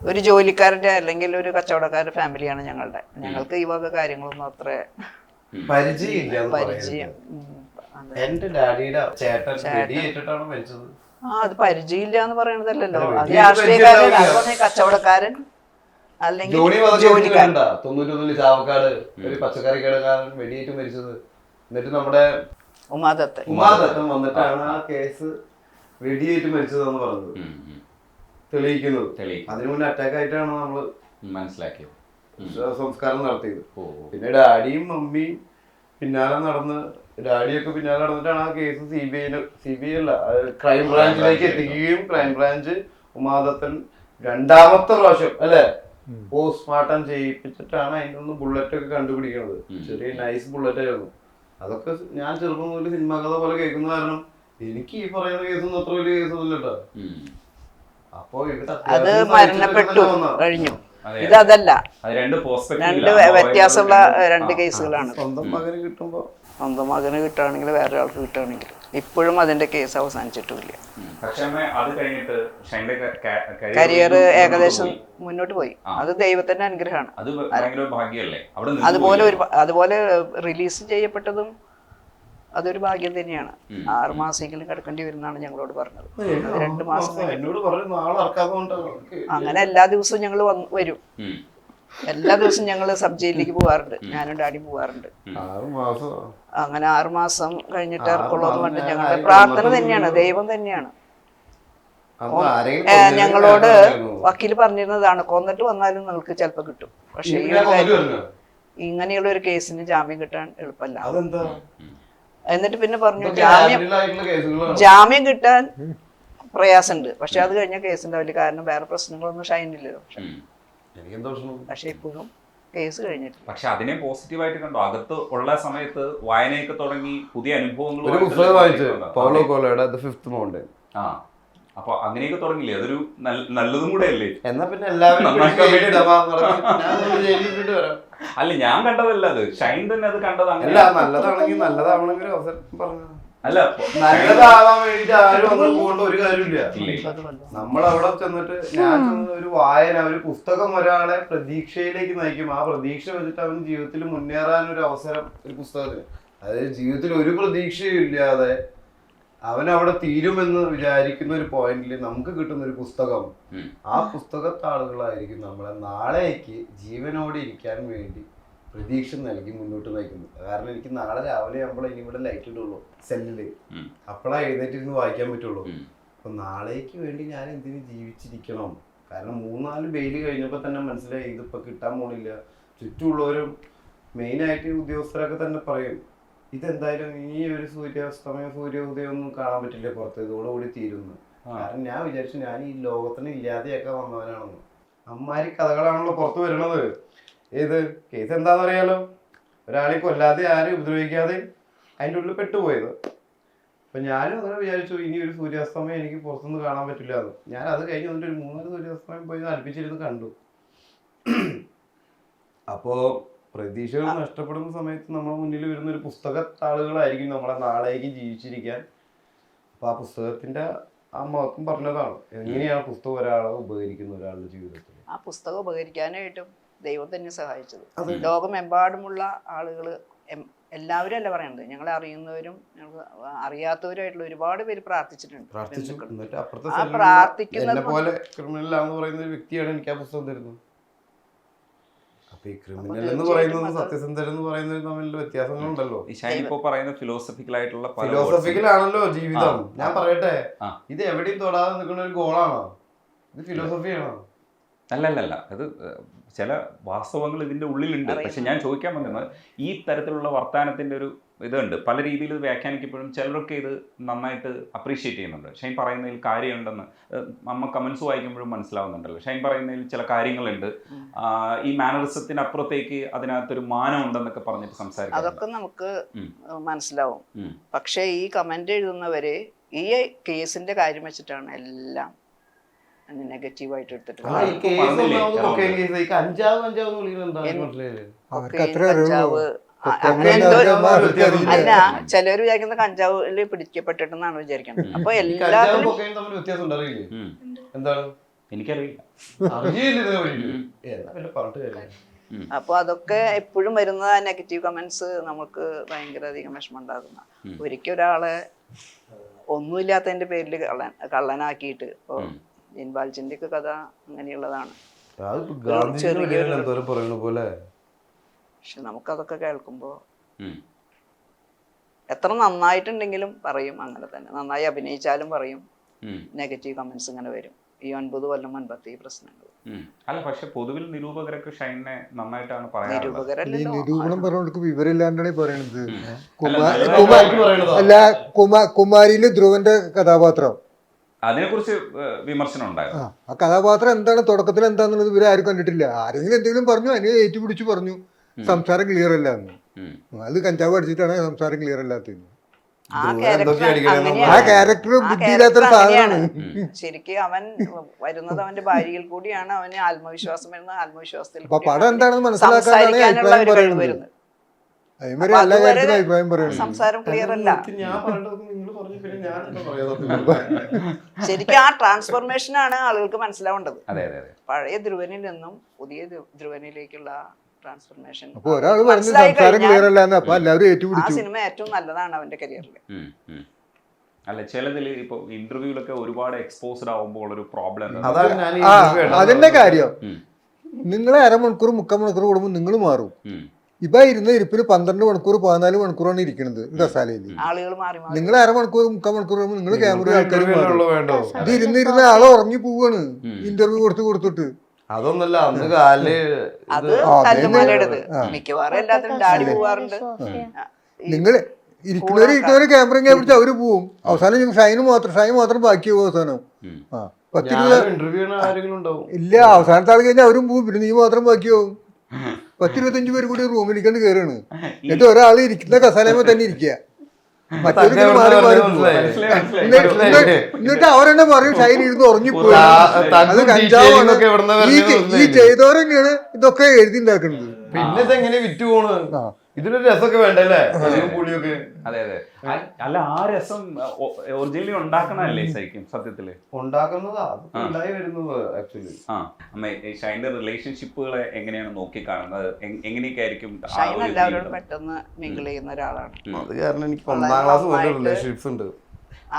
ഒരു ജോലിക്കാരന്റെ അല്ലെങ്കിൽ ഒരു കച്ചവടക്കാരുടെ ഫാമിലിയാണ് ഞങ്ങളുടെ. ഞങ്ങൾക്ക് ഈ വക കാര്യങ്ങളൊന്നും അത്ര പരിചയമില്ല. പരിചയം. എന്റെ ഡാഡിയുടെ ചേട്ടൻ വെടിയേറ്റിട്ടാണ് മരിച്ചത്. അത് പരിചയമില്ല എന്ന് പറയണതല്ലോ, അത് രാഷ്ട്രീയക്കാരൻ, അതുപോലെ കച്ചവടക്കാരൻ അല്ലെങ്കിൽ ജോലിക്കാരൻ. 91 ചാവക്കാട് ഒരു പച്ചക്കറി കടക്കാരൻ വെടിയേറ്റ് മരിച്ചത്. എന്നിട്ട് നമ്മുടെ ഉമാദത്തൻ വന്നിട്ടാണ് ആ കേസ് വെടിയേറ്റ് മരിച്ചതെന്ന് പറഞ്ഞത് തെളിയിക്കുന്നത്. അതിനു മുന്നേ അറ്റാക്ക് ആയിട്ടാണ് നമ്മള് മനസ്സിലാക്കിയത്, സംസ്കാരം നടത്തിയത്. പിന്നെ ഡാഡിയും മമ്മിയും പിന്നാലെ നടന്ന്, ഡാഡിയൊക്കെ പിന്നാലെ നടന്നിട്ടാണ് ആ കേസ് CBI അല്ല ക്രൈംബ്രാഞ്ചിലേക്ക് എത്തിക്കുകയും ക്രൈംബ്രാഞ്ച് ഉമാദത്തൻ 2ാമത്തെ പ്രാവശ്യം അല്ലെ പോസ്റ്റ്മോർട്ടം ചെയ്യിപ്പിച്ചിട്ടാണ് അതിൻ്റെ ഒന്ന് ബുള്ളറ്റ് ഒക്കെ കണ്ടുപിടിക്കുന്നത്. ചെറിയ നൈസ് ബുള്ളറ്റ് ആയിരുന്നു. അതൊക്കെ ഞാൻ ചെറുപ്പം മുതൽ സിനിമാ കഥ പോലെ കേൾക്കുന്ന കാരണം എനിക്ക് ഈ പറയുന്ന കേസൊന്നും അത്ര വലിയ കേസൊന്നും കേട്ടോ. അപ്പൊ അത് മരണപ്പെട്ടു കഴിഞ്ഞു. ഇതല്ല, രണ്ട് വ്യത്യാസമുള്ള 2 കേസുകളാണ്. സ്വന്തം മകന് കിട്ടുമ്പോ, സ്വന്തം മകന് കിട്ടുകയാണെങ്കിൽ വേറെ ആൾക്ക് കിട്ടുകയാണെങ്കിൽ ഇപ്പോഴും അതിന്റെ കേസ് അവസാനിച്ചിട്ടില്ല. കരിയർ ഏകദേശം മുന്നോട്ട് പോയി. അത് ദൈവത്തിന്റെ അനുഗ്രഹമാണ്. അതുപോലെ റിലീസ് ചെയ്യപ്പെട്ടതും അതൊരു ഭാഗ്യം തന്നെയാണ്. 6 മാസമെങ്കിലും കിടക്കേണ്ടി വരുന്നതാണ് ഞങ്ങളോട് പറഞ്ഞത്. 2 മാസം എന്നോട് പറഞ്ഞു നാളെ ഇറക്കാത്തതുകൊണ്ടാണ്. അങ്ങനെ എല്ലാ ദിവസവും ഞങ്ങൾ വരും. എല്ലാ ദിവസവും ഞങ്ങൾ സബ് ജയിലിലേക്ക് പോകാറുണ്ട്. ഞാനും ഡാഡിയും പോകാറുണ്ട്. 6 മാസം അങ്ങനെ 6 മാസം കഴിഞ്ഞിട്ട് ഇറക്കുള്ളൂ എന്ന് പറഞ്ഞിട്ട് ഞങ്ങളുടെ പ്രാർത്ഥന തന്നെയാണ്, ദൈവം തന്നെയാണ്. ഞങ്ങളോട് വക്കീൽ പറഞ്ഞിരുന്നതാണ്, കൊന്നിട്ട് വന്നാലും നിങ്ങൾക്ക് ചിലപ്പോൾ കിട്ടും. പക്ഷെ ഇങ്ങനെയുള്ള ഒരു കേസിന് ജാമ്യം കിട്ടാൻ എളുപ്പമല്ല. എന്നിട്ട് പിന്നെ പറഞ്ഞു ജാമ്യം കിട്ടാൻ പ്രയാസമുണ്ട്, പക്ഷെ അത് കഴിഞ്ഞ കേസ് ഉണ്ടാവില്ല, കാരണം വേറെ പ്രശ്നങ്ങളൊന്നും ഷൈനില്ലല്ലോ. പക്ഷെ ഇപ്പോഴും കേസ് കഴിഞ്ഞിട്ട്. പക്ഷെ അതിനെ പോസിറ്റീവായിട്ട് കണ്ടോ? അകത്ത് ഉള്ള സമയത്ത് വായനയൊക്കെ തുടങ്ങി, പുതിയ അനുഭവങ്ങൾ. ഒരു പുസ്തകം വായിച്ചു, പൗലോ കോയ്ലോയുടെ ദ ഫിഫ്ത്ത് മൗണ്ടൻ. അപ്പൊ അങ്ങനെയൊക്കെ തുടങ്ങില്ലേ? അതൊരു നല്ലതും കൂടെ അല്ലേ? എന്നാ പിന്നെ എല്ലാവരും അല്ല, ഞാൻ കണ്ടതല്ല അത്, ഷൈൻ തന്നെ അത് കണ്ടത്. അല്ല, നല്ലതാണെങ്കിൽ നല്ലതാവണമെങ്കിൽ അവസരം പറഞ്ഞു. അല്ല, നല്ലതാവാൻ വേണ്ടിട്ട് ആരും അങ്ങനെ പോകേണ്ട ഒരു കാര്യമില്ല. നമ്മളവിടെ ചെന്നിട്ട് ഞാൻ ഒരു വായന, ഒരു പുസ്തകം ഒരാളെ പ്രതീക്ഷയിലേക്ക് നയിക്കും. ആ പ്രതീക്ഷ വെച്ചിട്ട് അവന് ജീവിതത്തിൽ മുന്നേറാൻ ഒരു അവസരം ഒരു പുസ്തകത്തിന്. അതായത് ജീവിതത്തിൽ ഒരു പ്രതീക്ഷയും ഇല്ലാതെ അവൻ അവിടെ തീരുമെന്ന് വിചാരിക്കുന്ന ഒരു പോയിന്റിൽ നമുക്ക് കിട്ടുന്ന ഒരു പുസ്തകം, ആ പുസ്തകത്താളുകളായിരിക്കും നമ്മളെ നാളേക്ക് ജീവനോടെ ഇരിക്കാൻ വേണ്ടി പ്രതീക്ഷ നൽകി മുന്നോട്ട് നയിക്കുന്നത്. കാരണം എനിക്ക് നാളെ രാവിലെ ആകുമ്പോൾ ഇനി ഇവിടെ ലൈറ്റ് ഇടുള്ളൂ സെല്ലില്, അപ്പോഴാ എഴുന്നേറ്റിരുന്ന് വായിക്കാൻ പറ്റുള്ളൂ. അപ്പൊ നാളേക്ക് വേണ്ടി ഞാൻ എന്തിനു ജീവിച്ചിരിക്കണം? കാരണം 3-4 ബെയില് കഴിഞ്ഞപ്പോൾ തന്നെ മനസ്സിലായി ഇതിപ്പോ കിട്ടാൻ പോണില്ല. ചുറ്റുമുള്ളവരും മെയിനായിട്ട് ഉദ്യോഗസ്ഥരൊക്കെ തന്നെ പറയും, ഇതെന്തായാലും ഈ ഒരു സൂര്യോദയം ഒന്നും കാണാൻ പറ്റില്ല പുറത്ത്, ഇതോടുകൂടി തീരുന്നു. കാരണം ഞാൻ വിചാരിച്ചു ഞാൻ ഈ ലോകത്തിന് ഇല്ലാതെയൊക്കെ വന്നവനാണെന്ന്. അമ്മാരി കഥകളാണല്ലോ പുറത്ത് വരുന്നത്. ഏത് കേസ് എന്താണെന്ന് അറിയാലോ, ഒരാളെ കൊല്ലാതെ ആരും ഉപദ്രവിക്കാതെ അതിൻ്റെ ഉള്ളിൽ പെട്ടുപോയത്. അപ്പൊ ഞാനും അങ്ങനെ വിചാരിച്ചു ഇനി ഒരു സൂര്യാസ്തമയം എനിക്ക് പുറത്തുനിന്ന് കാണാൻ പറ്റില്ല എന്ന്. ഞാൻ അത് കഴിഞ്ഞ് വന്നിട്ട് ഒരു 3 സൂര്യാസ്തമയം പോയി അടുപ്പിച്ചിരുന്ന് കണ്ടു. അപ്പോ പ്രതീക്ഷകൾ നഷ്ടപ്പെടുന്ന സമയത്ത് നമ്മുടെ മുന്നിൽ വരുന്ന ഒരു പുസ്തകത്താളുകളായിരിക്കും നമ്മളെ നാളേക്ക് ജീവിച്ചിരിക്കാൻ. അപ്പൊ ആ പുസ്തകത്തിന്റെ ആ മഹത്വം പറഞ്ഞതാണ്, എങ്ങനെയാണ് പുസ്തകം ഒരാളെ ഉപകരിക്കുന്ന ഒരാളുടെ ജീവിതത്തിൽ. ആ പുസ്തകം ഉപകരിക്കാനായിട്ടും ദൈവം തന്നെ സഹായിച്ചത്. ലോകമെമ്പാടുമുള്ള ആളുകൾ, എല്ലാവരും അല്ല പറയണത്, ഞങ്ങളെ അറിയുന്നവരും അറിയാത്തവരുമായിട്ടുള്ള ഒരുപാട് പേര് പ്രാർത്ഥിച്ചിട്ടുണ്ട്. ആ പ്രാർത്ഥിക്കുന്നത് പോലെ ക്രിമിനലാന്ന് പറയുന്ന ഒരു വ്യക്തിയാണ് എനിക്ക് ആ പുസ്തകം തരുന്നത്. അപ്പൊ ഈ ക്രിമിനൽ എന്ന് പറയുന്നത് സത്യസന്ധൻ എന്ന് പറയുന്നത് തമ്മിലുള്ള വ്യത്യാസങ്ങളുണ്ടല്ലോ. ഇപ്പൊ പറയുന്ന ഫിലോസഫിക്കലായിട്ടുള്ള ഫിലോസഫിക്കലാണല്ലോ ജീവിതം. ഞാൻ പറയട്ടെ, ഇത് എവിടെയും തൊടാതെ നിൽക്കുന്ന ഒരു ഗോളാണോ? ഇത് ഫിലോസഫിയാണോ? അല്ലല്ല, അത് ചില വാസ്തവങ്ങൾ ഇതിൻ്റെ ഉള്ളിലുണ്ട്. പക്ഷെ ഞാൻ ചോദിക്കാൻ വന്നത് ഈ തരത്തിലുള്ള വർത്തമാനത്തിൻ്റെ ഒരു ഇതുണ്ട്, പല രീതിയിൽ ഇത് വ്യാഖ്യാനിക്കപ്പെടും. ചിലരൊക്കെ ഇത് നന്നായിട്ട് അപ്രീഷിയേറ്റ് ചെയ്യുന്നുണ്ട്. ഷൈൻ പറയുന്നതിൽ കാര്യമുണ്ടെന്ന് നമ്മ കമൻസ് വായിക്കുമ്പോഴും മനസ്സിലാവുന്നുണ്ടല്ലോ. ഷൈൻ പറയുന്നതിൽ ചില കാര്യങ്ങളുണ്ട്, ഈ മാനറിസത്തിന് അപ്പുറത്തേക്ക് അതിനകത്തൊരു മാനം ഉണ്ടെന്നൊക്കെ പറഞ്ഞിട്ട് സംസാരിക്കും. അതൊക്കെ നമുക്ക് മനസ്സിലാവും. പക്ഷേ ഈ കമന്റ് എഴുതുന്നവര് ഈ കേസിന്റെ കാര്യം വെച്ചിട്ടാണ് എല്ലാം നെഗറ്റീവായിട്ട് എടുത്തിട്ടുണ്ട്. അല്ല, ചിലർ വിചാരിക്കുന്ന കഞ്ചാവില് പിടിക്കപ്പെട്ടിട്ടെന്നാണ് വിചാരിക്കുന്നത്. അപ്പൊ എല്ലാവരും അപ്പൊ അതൊക്കെ എപ്പോഴും വരുന്ന നെഗറ്റീവ് കമന്റ്സ് നമുക്ക് ഭയങ്കര അധികം വിഷമം ഉണ്ടാകുന്ന. ഒരിക്കൽ ഒരാളെ ഒന്നുമില്ലാത്തതിന്റെ പേരിൽ കള്ളനാക്കിയിട്ട്, ഇപ്പൊ ജിൻബാൽജിന്റെ ഒക്കെ കഥ അങ്ങനെയുള്ളതാണ്. പക്ഷെ നമുക്കതൊക്കെ കേൾക്കുമ്പോ എത്ര നന്നായിട്ടുണ്ടെങ്കിലും പറയും, അങ്ങനെ തന്നെ നന്നായി അഭിനയിച്ചാലും പറയും, നെഗറ്റീവ് കമന്റ്സ് ഇങ്ങനെ വരും. ഈ 9 കൊല്ലം മുൻപത്തെ ഈ പ്രശ്നങ്ങൾ. അല്ല, പക്ഷെ പൊതുവിൽ നിരൂപകരൊക്കെ ഷൈനെ നന്നായിട്ടാണ് പറയുന്നത്. നിരൂപണം പറഞ്ഞവർക്ക് വിവരമില്ലാണ്ടാണ് പറയണത്. അല്ല, കുമാരിയില് ധ്രുവന്റെ കഥാപാത്രം, അതിനെക്കുറിച്ച് വിമർശനം ഉണ്ടായിരുന്നു. ആ കഥാപാത്രം എന്താണ്, തുടക്കത്തിൽ എന്താന്നുള്ളത് ഇവരെ ആരും കണ്ടിട്ടില്ല. ആരെങ്കിലും എന്തെങ്കിലും പറഞ്ഞു, അതിനെ ഏറ്റുപിടിച്ച് പറഞ്ഞു സംസാരം ക്ലിയർ അല്ല എന്ന്. അത് കഞ്ചാവ് അടിച്ചിട്ടാണ് സംസാരം ക്ലിയർ അല്ലാത്തത്. ആ ക്യാരക്ടർ ബുദ്ധിയില്ലാത്തൊരു സാധനമാണ്. ശരിക്കും അവൻ വരുന്നത് അവന്റെ ഭാര്യയിൽ കൂടിയാണ്. അവന് ആത്മവിശ്വാസം വരുന്നത്, ആത്മവിശ്വാസത്തിൽ പടം എന്താണെന്ന് മനസ്സിലാക്കാനുള്ള അഭിപ്രായം പറയുന്നത്. സംസാരം ക്ലിയർ അല്ല. ശരിക്കും ആ ട്രാൻസ്ഫോർമേഷൻ ആണ് ആളുകൾക്ക് മനസ്സിലാവേണ്ടത്. പഴയ ധ്രുവനിൽ നിന്നും പുതിയ ധ്രുവനിലേക്കുള്ള ട്രാൻസ്ഫർമേഷൻ. അപ്പൊ ഒരാൾ പറഞ്ഞു സംസാരം ക്ലിയർ അല്ലാന്ന്, അപ്പൊ എല്ലാവരും ആ ഏറ്റുപിടിച്ചു. സിനിമ ഏറ്റവും നല്ലതാണ് അവന്റെ കരിയറിൽ. അല്ല ചിലതിൽ ഇപ്പൊ ഇന്റർവ്യൂലൊക്കെ ഒരുപാട് എക്സ്പോസ്ഡ് ആവുമ്പോൾ ഒരു പ്രോബ്ലം അതാണ് ഞാൻ ഈ ആ interview കണ്ടത്. അതിന്റെ കാര്യം, നിങ്ങളെ അരമണിക്കൂർ 3/4 മണിക്കൂർ കൂടുമ്പോൾ നിങ്ങൾ മാറും. ഇപ്പൊ ഇരുന്ന ഇരിപ്പിൽ 12 മണിക്കൂർ 14 മണിക്കൂറാണ് ഇരിക്കുന്നത് കസാലയിൽ. ആളുകൾ മാറി മാറി നിങ്ങൾ അരമണിക്കൂർ 3/4 മണിക്കൂർ കൂടുമ്പോൾ നിങ്ങൾ ക്യാമറ ആൾക്കാർ interview ഉള്ളൂ വേണ്ടോ? ഇത് ഇരുന്നിരുന്ന ആളെ ഉറങ്ങി പോവാണ് ഇന്റർവ്യൂ കൊടുത്തിട്ട്. അതൊന്നല്ല, അന്ന് കാല് അത് തല്ലുമാലയുടേത്. മിക്കവാറും എല്ലാത്തിനും ഡാഡി പോവാറുണ്ട്. നിങ്ങൾ ഇരിക്കുന്നവര് ക്യാമറ പിടിച്ച് അവര് പോവും. അവസാനം ഷൈൻ മാത്രം ബാക്കിയാവും അവസാനം. ആ 10-20 ഇന്റർവ്യൂ ആരെങ്കിലും ഉണ്ടാവും. ഇല്ല, അവസാനത്തെ ആൾ കഴിഞ്ഞാൽ അവരും പോവും, പിന്നെ നീ മാത്രം ബാക്കിയാവും. 10-25 പേര് കൂടി റൂമിലേക്കാണ് കയറാണ്. എന്നിട്ട് ഒരാൾ ഇരിക്കുന്ന കസാലയമേ തന്നെ ഇരിക്കുക, മറ്റൊരു മാറി മാറി പോവുക. എന്നിട്ട് അവരെന്നെ പറയും ഷൈൻ ഇരുന്ന് ഉറങ്ങിപ്പോയി. അത് കഞ്ചാവാണ്. ഈ ചെയ്തവരെന്നെയാണ് ഇതൊക്കെ എഴുതി ഉണ്ടാക്കുന്നത്. പിന്നെ ഇതെങ്ങനെ വിറ്റ് പോണ്? ഇതിനൊരു രസമൊക്കെ വേണ്ടല്ലേ? പുളിയൊക്കെ. അതെ അതെ. അല്ല ആ രസം ഒറിജിനലി ഉണ്ടാക്കണല്ലേ ശരിക്കും സത്യത്തില് ഉണ്ടാക്കുന്നതാ ഉണ്ടായി വരുന്നത് ആക്ച്വലി. ആ അമ്മ ഷൈൻ്റെ റിലേഷൻഷിപ്പുകളെ എങ്ങനെയാണ് നോക്കി കാണുന്നത്? എങ്ങനെയൊക്കെ ആയിരിക്കും? ഷൈൻ എല്ലാവരോടും പെട്ടെന്ന് മിങ്കിൾ ചെയ്യുന്ന ഒരാളാണ്. അത് കാരണം എനിക്ക് 1ാം ക്ലാസ് മുതൽ റിലേഷൻഷിപ്സ് ഉണ്ട്.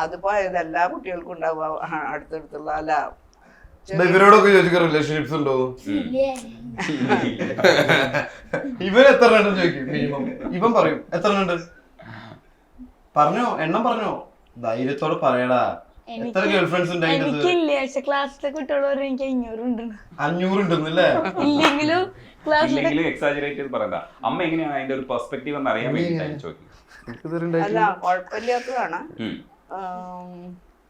അതിപ്പോ ഇത് എല്ലാ കുട്ടികൾക്കും ഉണ്ടാവും. അടുത്തടുത്തുള്ള അല്ല ഇവരോടൊക്കെ ചോദിക്കുക റിലേഷൻഷിപ്സ് ഉണ്ടോ? ഇവൻ എത്ര ഉണ്ടെന്ന് ചോദിക്കും മിനിമം. ഇവൻ പറയും എത്ര ഉണ്ട് പറഞ്ഞോ, എണ്ണം പറഞ്ഞോ, ധൈര്യത്തോടെ പറയടാ. എത്ര ഗേൾ ഫ്രണ്ട്സ് എനിക്കില്ല, ക്ലാസ്സിലെ കുട്ടികളോട് പറഞ്ഞു എനിക്ക് 500 ഉണ്ട്. 500 ഉണ്ടെന്നല്ലേ? ഇല്ലെങ്കിലും ഇല്ലെങ്കിലും എക്സാജറേറ്റ് ചെയ്ത് പറയണ്ട. അമ്മ എങ്ങനെയാണ് അതിന്റെ ഒരു പെർസ്പെക്റ്റീവ് എന്ന് അറിയാൻ വേണ്ടിയിട്ടാണ് ചോദിക്കുന്നത്. അല്ല കുഴപ്പമില്ലാത്തതാണ്.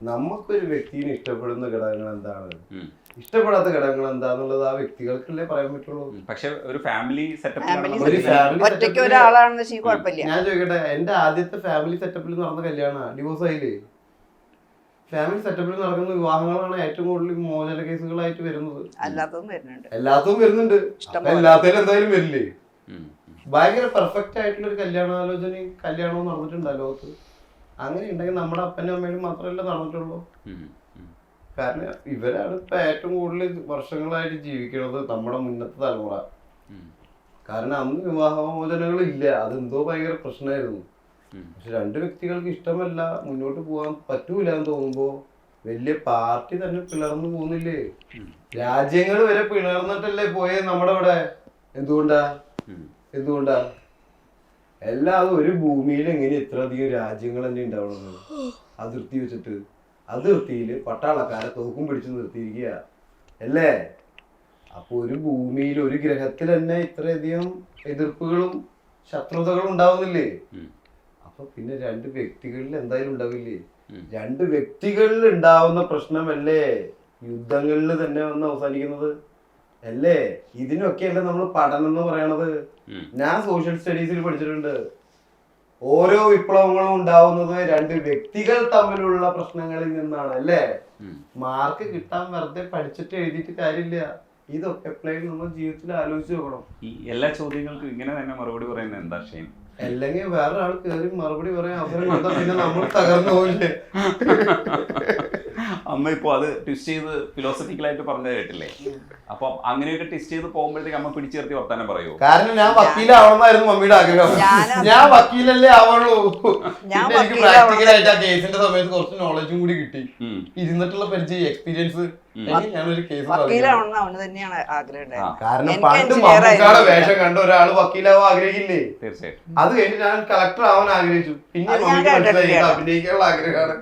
നമുക്കൊരു വ്യക്തിനെ ഇഷ്ടപ്പെടുന്ന ഘടകങ്ങൾ എന്താണ്, ഇഷ്ടപ്പെടാത്ത ഘടകങ്ങൾ എന്താന്നുള്ളത് ആ വ്യക്തികൾക്കല്ലേ പറയാൻ പറ്റുള്ളൂ. പക്ഷെ ഒരു ഫാമിലി ഒറ്റയ്ക്ക് ഒരാളാണെന്ന് വെച്ചാൽ കുഴപ്പമില്ല. ഞാൻ ചോദിക്കട്ടെ, എന്റെ ആദ്യത്തെ ഫാമിലി സെറ്റപ്പിൽ നടന്ന കല്യാണ ഡിവോഴ്സ് ആയില്ലേ? ഫാമിലി സെറ്റപ്പിൽ നടക്കുന്ന വിവാഹങ്ങളാണ് ഏറ്റവും കൂടുതൽ മോചന കേസുകളായിട്ട് വരുന്നത്. അല്ലാത്തതും വരുന്നുണ്ട്. എല്ലാത്തും വരുന്നുണ്ട്. എല്ലാത്തിലും എന്തായാലും വരില്ലേ? ഭയങ്കര പെർഫെക്റ്റ് ആയിട്ടുള്ള ഒരു കല്യാണവും നടന്നിട്ടുണ്ട് ലോകത്ത്. അങ്ങനെ ഉണ്ടെങ്കിൽ നമ്മുടെ അപ്പനും അമ്മയും മാത്രമല്ല നടന്നിട്ടുള്ളൂ. കാരണം ഇവരാണ് ഇപ്പൊ ഏറ്റവും കൂടുതൽ വർഷങ്ങളായിട്ട് ജീവിക്കുന്നത്, നമ്മുടെ മുന്നത്തെ തലമുറ. കാരണം അന്ന് വിവാഹമോചനങ്ങൾ ഇല്ല, അതെന്തോ ഭയങ്കര പ്രശ്നമായിരുന്നു. പക്ഷെ 2 വ്യക്തികൾക്ക് ഇഷ്ടമല്ല, മുന്നോട്ട് പോകാൻ പറ്റൂല എന്ന് തോന്നുമ്പോ വലിയ പാർട്ടി തന്നെ പിളർന്നു പോകുന്നില്ലേ? രാജ്യങ്ങൾ വരെ പിളർന്നിട്ടല്ലേ പോയേ നമ്മുടെ ഇവിടെ. എന്തുകൊണ്ടാ എല്ലാതും ഒരു ഭൂമിയിൽ എങ്ങനെ ഇത്ര അധികം രാജ്യങ്ങൾ തന്നെ ഉണ്ടാവണമെന്ന് അതിർത്തി വെച്ചിട്ട്? അതിർത്തിയില് പട്ടാളക്കാരെ തോക്കും പിടിച്ച് നിർത്തിയിരിക്കുക അല്ലേ? അപ്പൊ ഒരു ഭൂമിയിൽ ഒരു ഗ്രഹത്തിൽ തന്നെ ഇത്രയധികം എതിർപ്പുകളും ശത്രുതകളും ഉണ്ടാവുന്നില്ലേ? അപ്പൊ പിന്നെ 2 വ്യക്തികളിൽ എന്തായാലും ഉണ്ടാവില്ലേ? 2 വ്യക്തികളിൽ ഉണ്ടാവുന്ന പ്രശ്നമല്ലേ യുദ്ധങ്ങളിൽ തന്നെ വന്ന് അവസാനിക്കുന്നത് അല്ലേ? ഇതിനൊക്കെയല്ലേ നമ്മൾ പഠനം എന്ന് പറയണത്. ഞാൻ സോഷ്യൽ സ്റ്റഡീസിൽ പഠിച്ചിട്ടുണ്ട്. ഓരോ വിപ്ലവങ്ങളും ഉണ്ടാവുന്നത് 2 വ്യക്തികൾ തമ്മിലുള്ള പ്രശ്നങ്ങളിൽ നിന്നാണ് അല്ലേ? മാർക്ക് കിട്ടാൻ വെറുതെ പഠിച്ചിട്ട് എഴുതിയിട്ട് കാര്യമില്ല. ഇതൊക്കെ എപ്പോഴും നമ്മൾ ജീവിതത്തിൽ ആലോചിച്ച് നോക്കണം. ഈ എല്ലാ ചോദ്യങ്ങൾക്കും ഇങ്ങനെ തന്നെ മറുപടി പറയുന്നത് എന്താ ഷൈൻ? അല്ലെങ്കിൽ വേറൊരാൾ കയറി മറുപടി പറയാൻ അവസരം കൊടുത്താൽ പിന്നെ നമ്മൾ തകർന്നു പോകില്ലേ? അമ്മ ഇപ്പൊ അത് ട്വിസ്റ്റ് ചെയ്ത് ഫിലോസഫിക്കലായിട്ട് പറഞ്ഞത് കേട്ടില്ലേ? അപ്പൊ അങ്ങനെയൊക്കെ ട്വിസ്റ്റ് ചെയ്ത് പോകുമ്പോഴത്തേക്ക് അമ്മ പിടിച്ചു നിർത്തി വർത്താനം പറയുമോ? കാരണം ഞാൻ വക്കീലാവണമെന്നായിരുന്നു മമ്മിയുടെ ആഗ്രഹം. ഞാൻ വക്കീലല്ലേ ആവുള്ളൂ. എനിക്ക് പ്രാക്ടിക്കലായിട്ട് ആ കേസിന്റെ സമയത്ത് കുറച്ച് നോളജും കൂടി കിട്ടി. ഇരുന്നിട്ടുള്ള പരിചയം, എക്സ്പീരിയൻസ്. ഞാനൊരു കേസ് കാരണം പണ്ട് മമ്മൂക്കാടെ വേഷം കണ്ട ഒരാൾ വക്കീലാവാൻ ആഗ്രഹിക്കില്ലേ? തീർച്ചയായിട്ടും. അത് കഴിഞ്ഞ് ഞാൻ കളക്ടർ ആവാൻ ആഗ്രഹിച്ചു. പിന്നെ മമ്മിക്ക് മനസ്സിലായി അഭിനയിക്കാനുള്ള ആഗ്രഹമാണ്.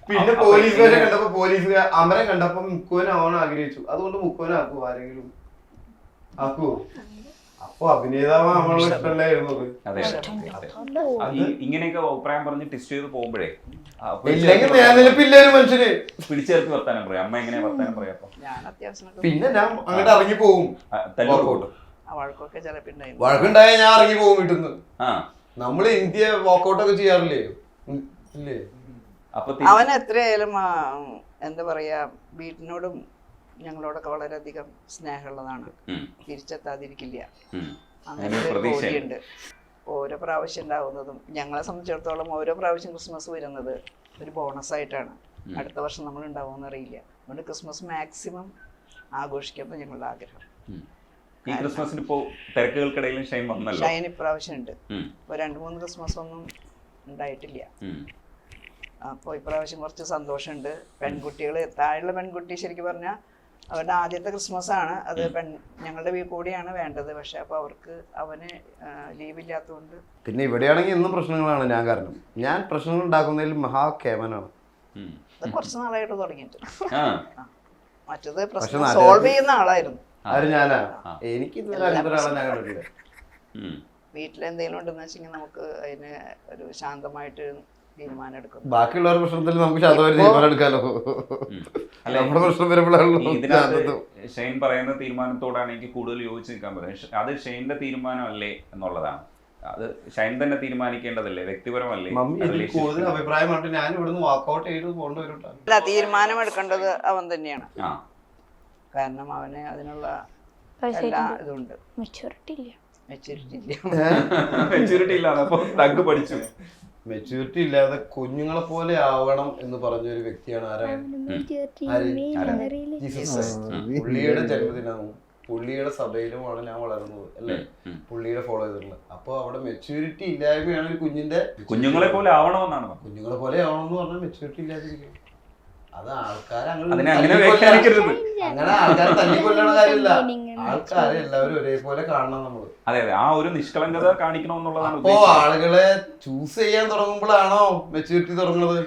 പിന്നെ പോലീസ് വേഷം കണ്ടപ്പോ പോലീസുകാർ, അമരം കണ്ടപ്പോ മുക്കുവനാവാൻ ആഗ്രഹിച്ചു. അതുകൊണ്ട് മുക്കുവനാക്കുവോ? ആരെങ്കിലും ആക്കുവോ? അപ്പൊ അഭിനേതാവാനുള്ള ഇഷ്ടമല്ലായിരുന്നു. ഇങ്ങനെയൊക്കെ അഭിപ്രായം പറഞ്ഞ് ടെസ്റ്റ് ചെയ്ത് പോകുമ്പോഴേ ഇല്ലെങ്കിൽ നിലനിൽപ്പില്ല ഒരു മനുഷ്യന്. പിടിച്ചേർത്ത് വർത്താനം പറയാം. അമ്മ എങ്ങനെയാ വർത്താനം പറയാ? പിന്നെ ഞാൻ അങ്ങോട്ട് ഇറങ്ങി പോകും. വഴക്കുണ്ടായ ഞാൻ ഇറങ്ങി പോകും വീട്ടിൽ നിന്ന്. നമ്മള് ഇന്ത്യ വാക്കൗട്ടൊക്കെ ചെയ്യാറില്ലേ? ഇല്ലേ? അവൻ എത്രയായാലും എന്താ പറയാ, വീട്ടിനോടും ഞങ്ങളോടൊക്കെ വളരെയധികം സ്നേഹമുള്ളതാണ്. തിരിച്ചെത്താതിരിക്കില്ല. അങ്ങനെ ഒരു ബോധ്യമുണ്ട്. ഓരോ പ്രാവശ്യം ഉണ്ടാവുന്നതും ഞങ്ങളെ സംബന്ധിച്ചിടത്തോളം ഓരോ പ്രാവശ്യം ക്രിസ്മസ് വരുന്നത് ഒരു ബോണസ് ആയിട്ടാണ്. അടുത്ത വർഷം നമ്മൾ ഉണ്ടാവുമെന്ന് അറിയില്ല. അതുകൊണ്ട് ക്രിസ്മസ് മാക്സിമം ആഘോഷിക്കാൻ ഞങ്ങളുടെ ആഗ്രഹം. ഈ ക്രിസ്മസിന് ഇപ്പോ തിരക്കുകൾക്കിടയിലും ഷൈൻ വന്നല്ലോ. ഷൈൻ ഇപ്രാവശ്യം ഉണ്ട്. ഇപ്പോൾ 2-3 ക്രിസ്മസ് ഒന്നും ഉണ്ടായിട്ടില്ല. അപ്പോൾ ഇപ്രാവശ്യം കുറച്ച് സന്തോഷമുണ്ട്. പെൺകുട്ടികൾ, താഴെയുള്ള പെൺകുട്ടി ശരിക്കും പറഞ്ഞാൽ അവരുടെ ആദ്യത്തെ ക്രിസ്മസ് ആണ് അത്. ഞങ്ങളുടെ കൂടിയാണ് വേണ്ടത്. പക്ഷെ അപ്പോൾ അവർക്ക് അവന് ലീവില്ലാത്തതുകൊണ്ട്. പിന്നെ ഇവിടെയാണെങ്കിൽ ഇന്നും പ്രശ്നങ്ങളാണ്. ഞാൻ കാരണം ഞാൻ പ്രശ്നങ്ങൾ ഉണ്ടാക്കുന്നതിൽ മഹാകേമനാണ്. അത് കുറച്ച് നാളായിട്ട് തുടങ്ങിയിട്ട്. മറ്റത് പ്രശ്നം സോൾവ് ചെയ്യുന്ന ആളായിരുന്നു. ആര്? ഞാനാ? എനിക്ക് വീട്ടിലെന്തെങ്കിലും ഉണ്ടെന്ന് വെച്ചെങ്കിൽ നമുക്ക് അതിന് ഒരു ശാന്തമായിട്ട് തീരുമാനം എടുക്കും. ബാക്കിയുള്ളവരുടെ പ്രശ്നത്തിൽ നമുക്ക് ശാന്തമായിട്ട് തീരുമാനം എടുക്കാലോ. നമ്മുടെ പ്രശ്നം വരുമ്പോഴാണല്ലോ. ഷെയ്ൻ പറയുന്ന തീരുമാനത്തോടാണ് എനിക്ക് കൂടുതൽ യോജിച്ച് നിൽക്കാൻ പറയുന്നത്. അത് ഷെയ്ന്റെ തീരുമാനമല്ലേ എന്നുള്ളതാണ്. അത് ഷൈൻ തന്നെ തീരുമാനിക്കേണ്ടതല്ലേ, വ്യക്തിപരമല്ലേ? കൂടുതൽ അഭിപ്രായമായിട്ട് ഞാൻ ഇവിടുന്ന് വാക്കൗട്ട് ചെയ്ത് കൊണ്ടുവരും. അല്ല, തീരുമാനം എടുക്കേണ്ടത് അവൻ തന്നെയാണ്. കാരണം അവന് അതിനുള്ള എല്ലാ ഇതുണ്ട്. മെച്ചൂരിറ്റി ഇല്ല. മെച്ചൂരിറ്റി ഇല്ലാതെ അപ്പൊ തഗ് പഠിച്ചു. മെച്ചൂരിറ്റി ഇല്ലാതെ കുഞ്ഞുങ്ങളെ പോലെ ആവണം എന്ന് പറഞ്ഞൊരു വ്യക്തിയാണ് ആരാണ്? പുള്ളിയുടെ ജന്മദിനവും പുള്ളിയുടെ സഭയിലുമാണ് ഞാൻ വളർന്നത് അല്ലേ, പുള്ളിയുടെ ഫോളോ ചെയ്തിട്ടുള്ളത്. അപ്പൊ അവിടെ മെച്ചൂരിറ്റി ഇല്ലായ്മയാണ് ഒരു കുഞ്ഞുങ്ങളെ പോലെ ആവണമെന്നാണ്. കുഞ്ഞുങ്ങളെ പോലെ ആവണമെന്ന് പറഞ്ഞാൽ മെച്ചൂരിറ്റി ഇല്ലാതിരിക്കും. അത് ആൾക്കാരെ അങ്ങനെ ആൾക്കാരെ തല്ലിക്കൊല്ലണ കാര്യമില്ല. ആൾക്കാരെ എല്ലാവരും ഒരേപോലെ കാണണം നമ്മള്. അതെ അതെ, ആ ഒരു നിഷ്കളങ്കത കാണിക്കണമെന്നുള്ളതാണ്. അപ്പോ ആളുകളെ ചൂസ് ചെയ്യാൻ തുടങ്ങുമ്പോഴാണോ മെച്ചൂരിറ്റി തുടങ്ങുന്നത്?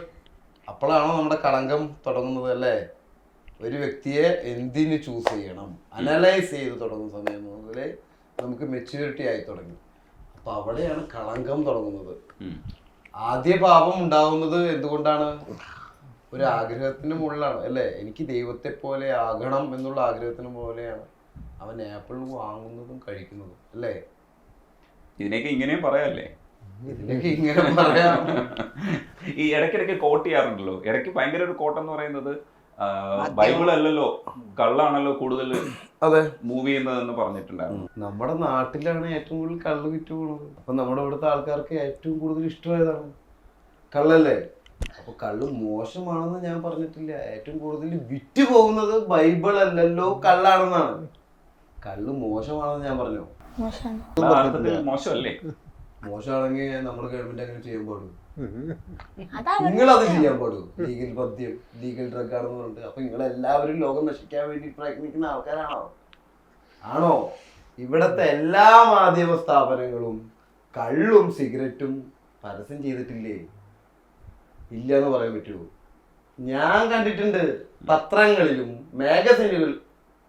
അപ്പോഴാണോ നമ്മുടെ കളങ്കം തുടങ്ങുന്നത് അല്ലേ? ഒരു വ്യക്തിയെ എന്തിന് ചൂസ് ചെയ്യണം അനലൈസ് ചെയ്ത് തുടങ്ങുന്ന സമയം മുതലേ നമുക്ക് മെച്യൂരിറ്റി ആയി തുടങ്ങി. അപ്പൊ അവിടെയാണ് കളങ്കം തുടങ്ങുന്നത്. ആദ്യ പാപം ഉണ്ടാവുന്നത് എന്തുകൊണ്ടാണ്? ഒരു ആഗ്രഹത്തിന് മുകളിലാണ് അല്ലേ? എനിക്ക് ദൈവത്തെ പോലെ ആകണം എന്നുള്ള ആഗ്രഹത്തിന് പോലെയാണ് അവൻ ആപ്പിൾ വാങ്ങുന്നതും കഴിക്കുന്നതും അല്ലേ? ഇതിനൊക്കെ ഇങ്ങനെയും പറയാല്ലേ? ഇതിനൊക്കെ ഇങ്ങനെ പറയാം. ഈ ഇടയ്ക്കിടയ്ക്ക് കോട്ട് ചെയ്യാറുണ്ടല്ലോ. ഇടയ്ക്ക് ഭയങ്കര ഒരു കോട്ടെന്ന് പറയുന്നത് ബൈബിൾ അല്ലല്ലോ, കള്ളാണല്ലോ കൂടുതൽ മൂവ് ചെയ്യുന്നതെന്ന് പറഞ്ഞിട്ടുണ്ടായിരുന്നു. നമ്മുടെ നാട്ടിലാണ് ഏറ്റവും കൂടുതൽ കള്ള് വിറ്റ് പോകുന്നത്. അപ്പൊ നമ്മുടെ ഇവിടുത്തെ ആൾക്കാർക്ക് ഏറ്റവും കൂടുതൽ ഇഷ്ടമായതാണ് കള്ളല്ലേ. അപ്പൊ കള്ള് മോശമാണെന്ന് ഞാൻ പറഞ്ഞിട്ടില്ല. ഏറ്റവും കൂടുതൽ വിറ്റ് പോകുന്നത് ബൈബിൾ അല്ലല്ലോ കള്ളാണെന്നാണ്. കള്ള് മോശമാണെന്ന് ഞാൻ പറഞ്ഞു. മോശമല്ലേ? മോശമാണെങ്കിൽ നമ്മുടെ ഗവൺമെന്റ് അങ്ങനെ ചെയ്യാൻ പാടും. നിങ്ങളത് ചെയ്യാൻ പാടും. ലീഗൽ മദ്യം, ലീഗൽ ഡ്രഗ് ആണെന്ന് പറഞ്ഞിട്ട്. അപ്പൊ നിങ്ങളെല്ലാവരും ലോകം നശിക്കാൻ വേണ്ടി പ്രയത്നിക്കുന്ന ആൾക്കാരാണോ? ആണോ? ഇവിടത്തെ എല്ലാ മാധ്യമ സ്ഥാപനങ്ങളും കള്ളും സിഗരറ്റും പരസ്യം ചെയ്തിട്ടില്ലേ? ഇല്ല എന്ന് പറയാൻ പറ്റുമോ? ഞാൻ കണ്ടിട്ടുണ്ട് പത്രങ്ങളിലും മാഗസിനുകൾ.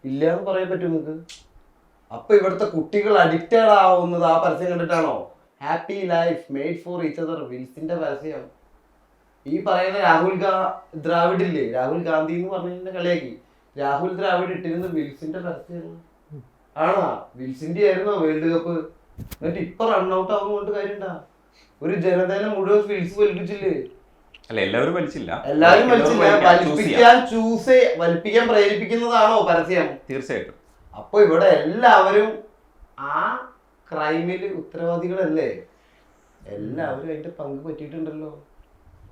ഇല്ല എന്ന് പറയാൻ പറ്റുമോ നിങ്ങൾക്ക്? അപ്പൊ ഇവിടുത്തെ കുട്ടികൾ അഡിക്റ്റഡ് ആവുന്നത് ആ പരസ്യം കണ്ടിട്ടാണോ? Happy life made for each other, വിൽസിന്റെ പരസ്യമാണ്. ഈ പറയുന്ന ദ്രാവിഡ് ഇല്ലേ, രാഹുൽ ഗാന്ധി എന്ന് പറഞ്ഞതിന്റെ കളിയാക്കി രാഹുൽ ദ്രാവിഡ് ഇട്ടിരുന്ന വിൽസിന്റെ പരസ്യമാണ്. ആണോ? വിൽസിന്റെ ആയിരുന്നോ വേൾഡ് കപ്പ്? എന്നിട്ട് ഇപ്പൊ റൺഔട്ട് ആവുന്നതുകൊണ്ട് കാര്യണ്ടാ? ഒരു ജനതയെ മുഴുവൻ വിൽസ് വലിപ്പിച്ചില്ലേ? അല്ല, എല്ലാവരും വലിച്ചില്ല. എല്ലാവരും വലിച്ചില്ല. വലിപ്പിക്കാൻ പ്രേരിപ്പിക്കുന്നതാണോ പരസ്യം? തീർച്ചയായിട്ടും. അപ്പൊ ഇവിടെ എല്ലാവരും ആ ക്രൈമില് ഉത്തരവാദികളല്ലേ? എല്ലാവരും അതിന്റെ പങ്ക് പറ്റിയിട്ടുണ്ടല്ലോ.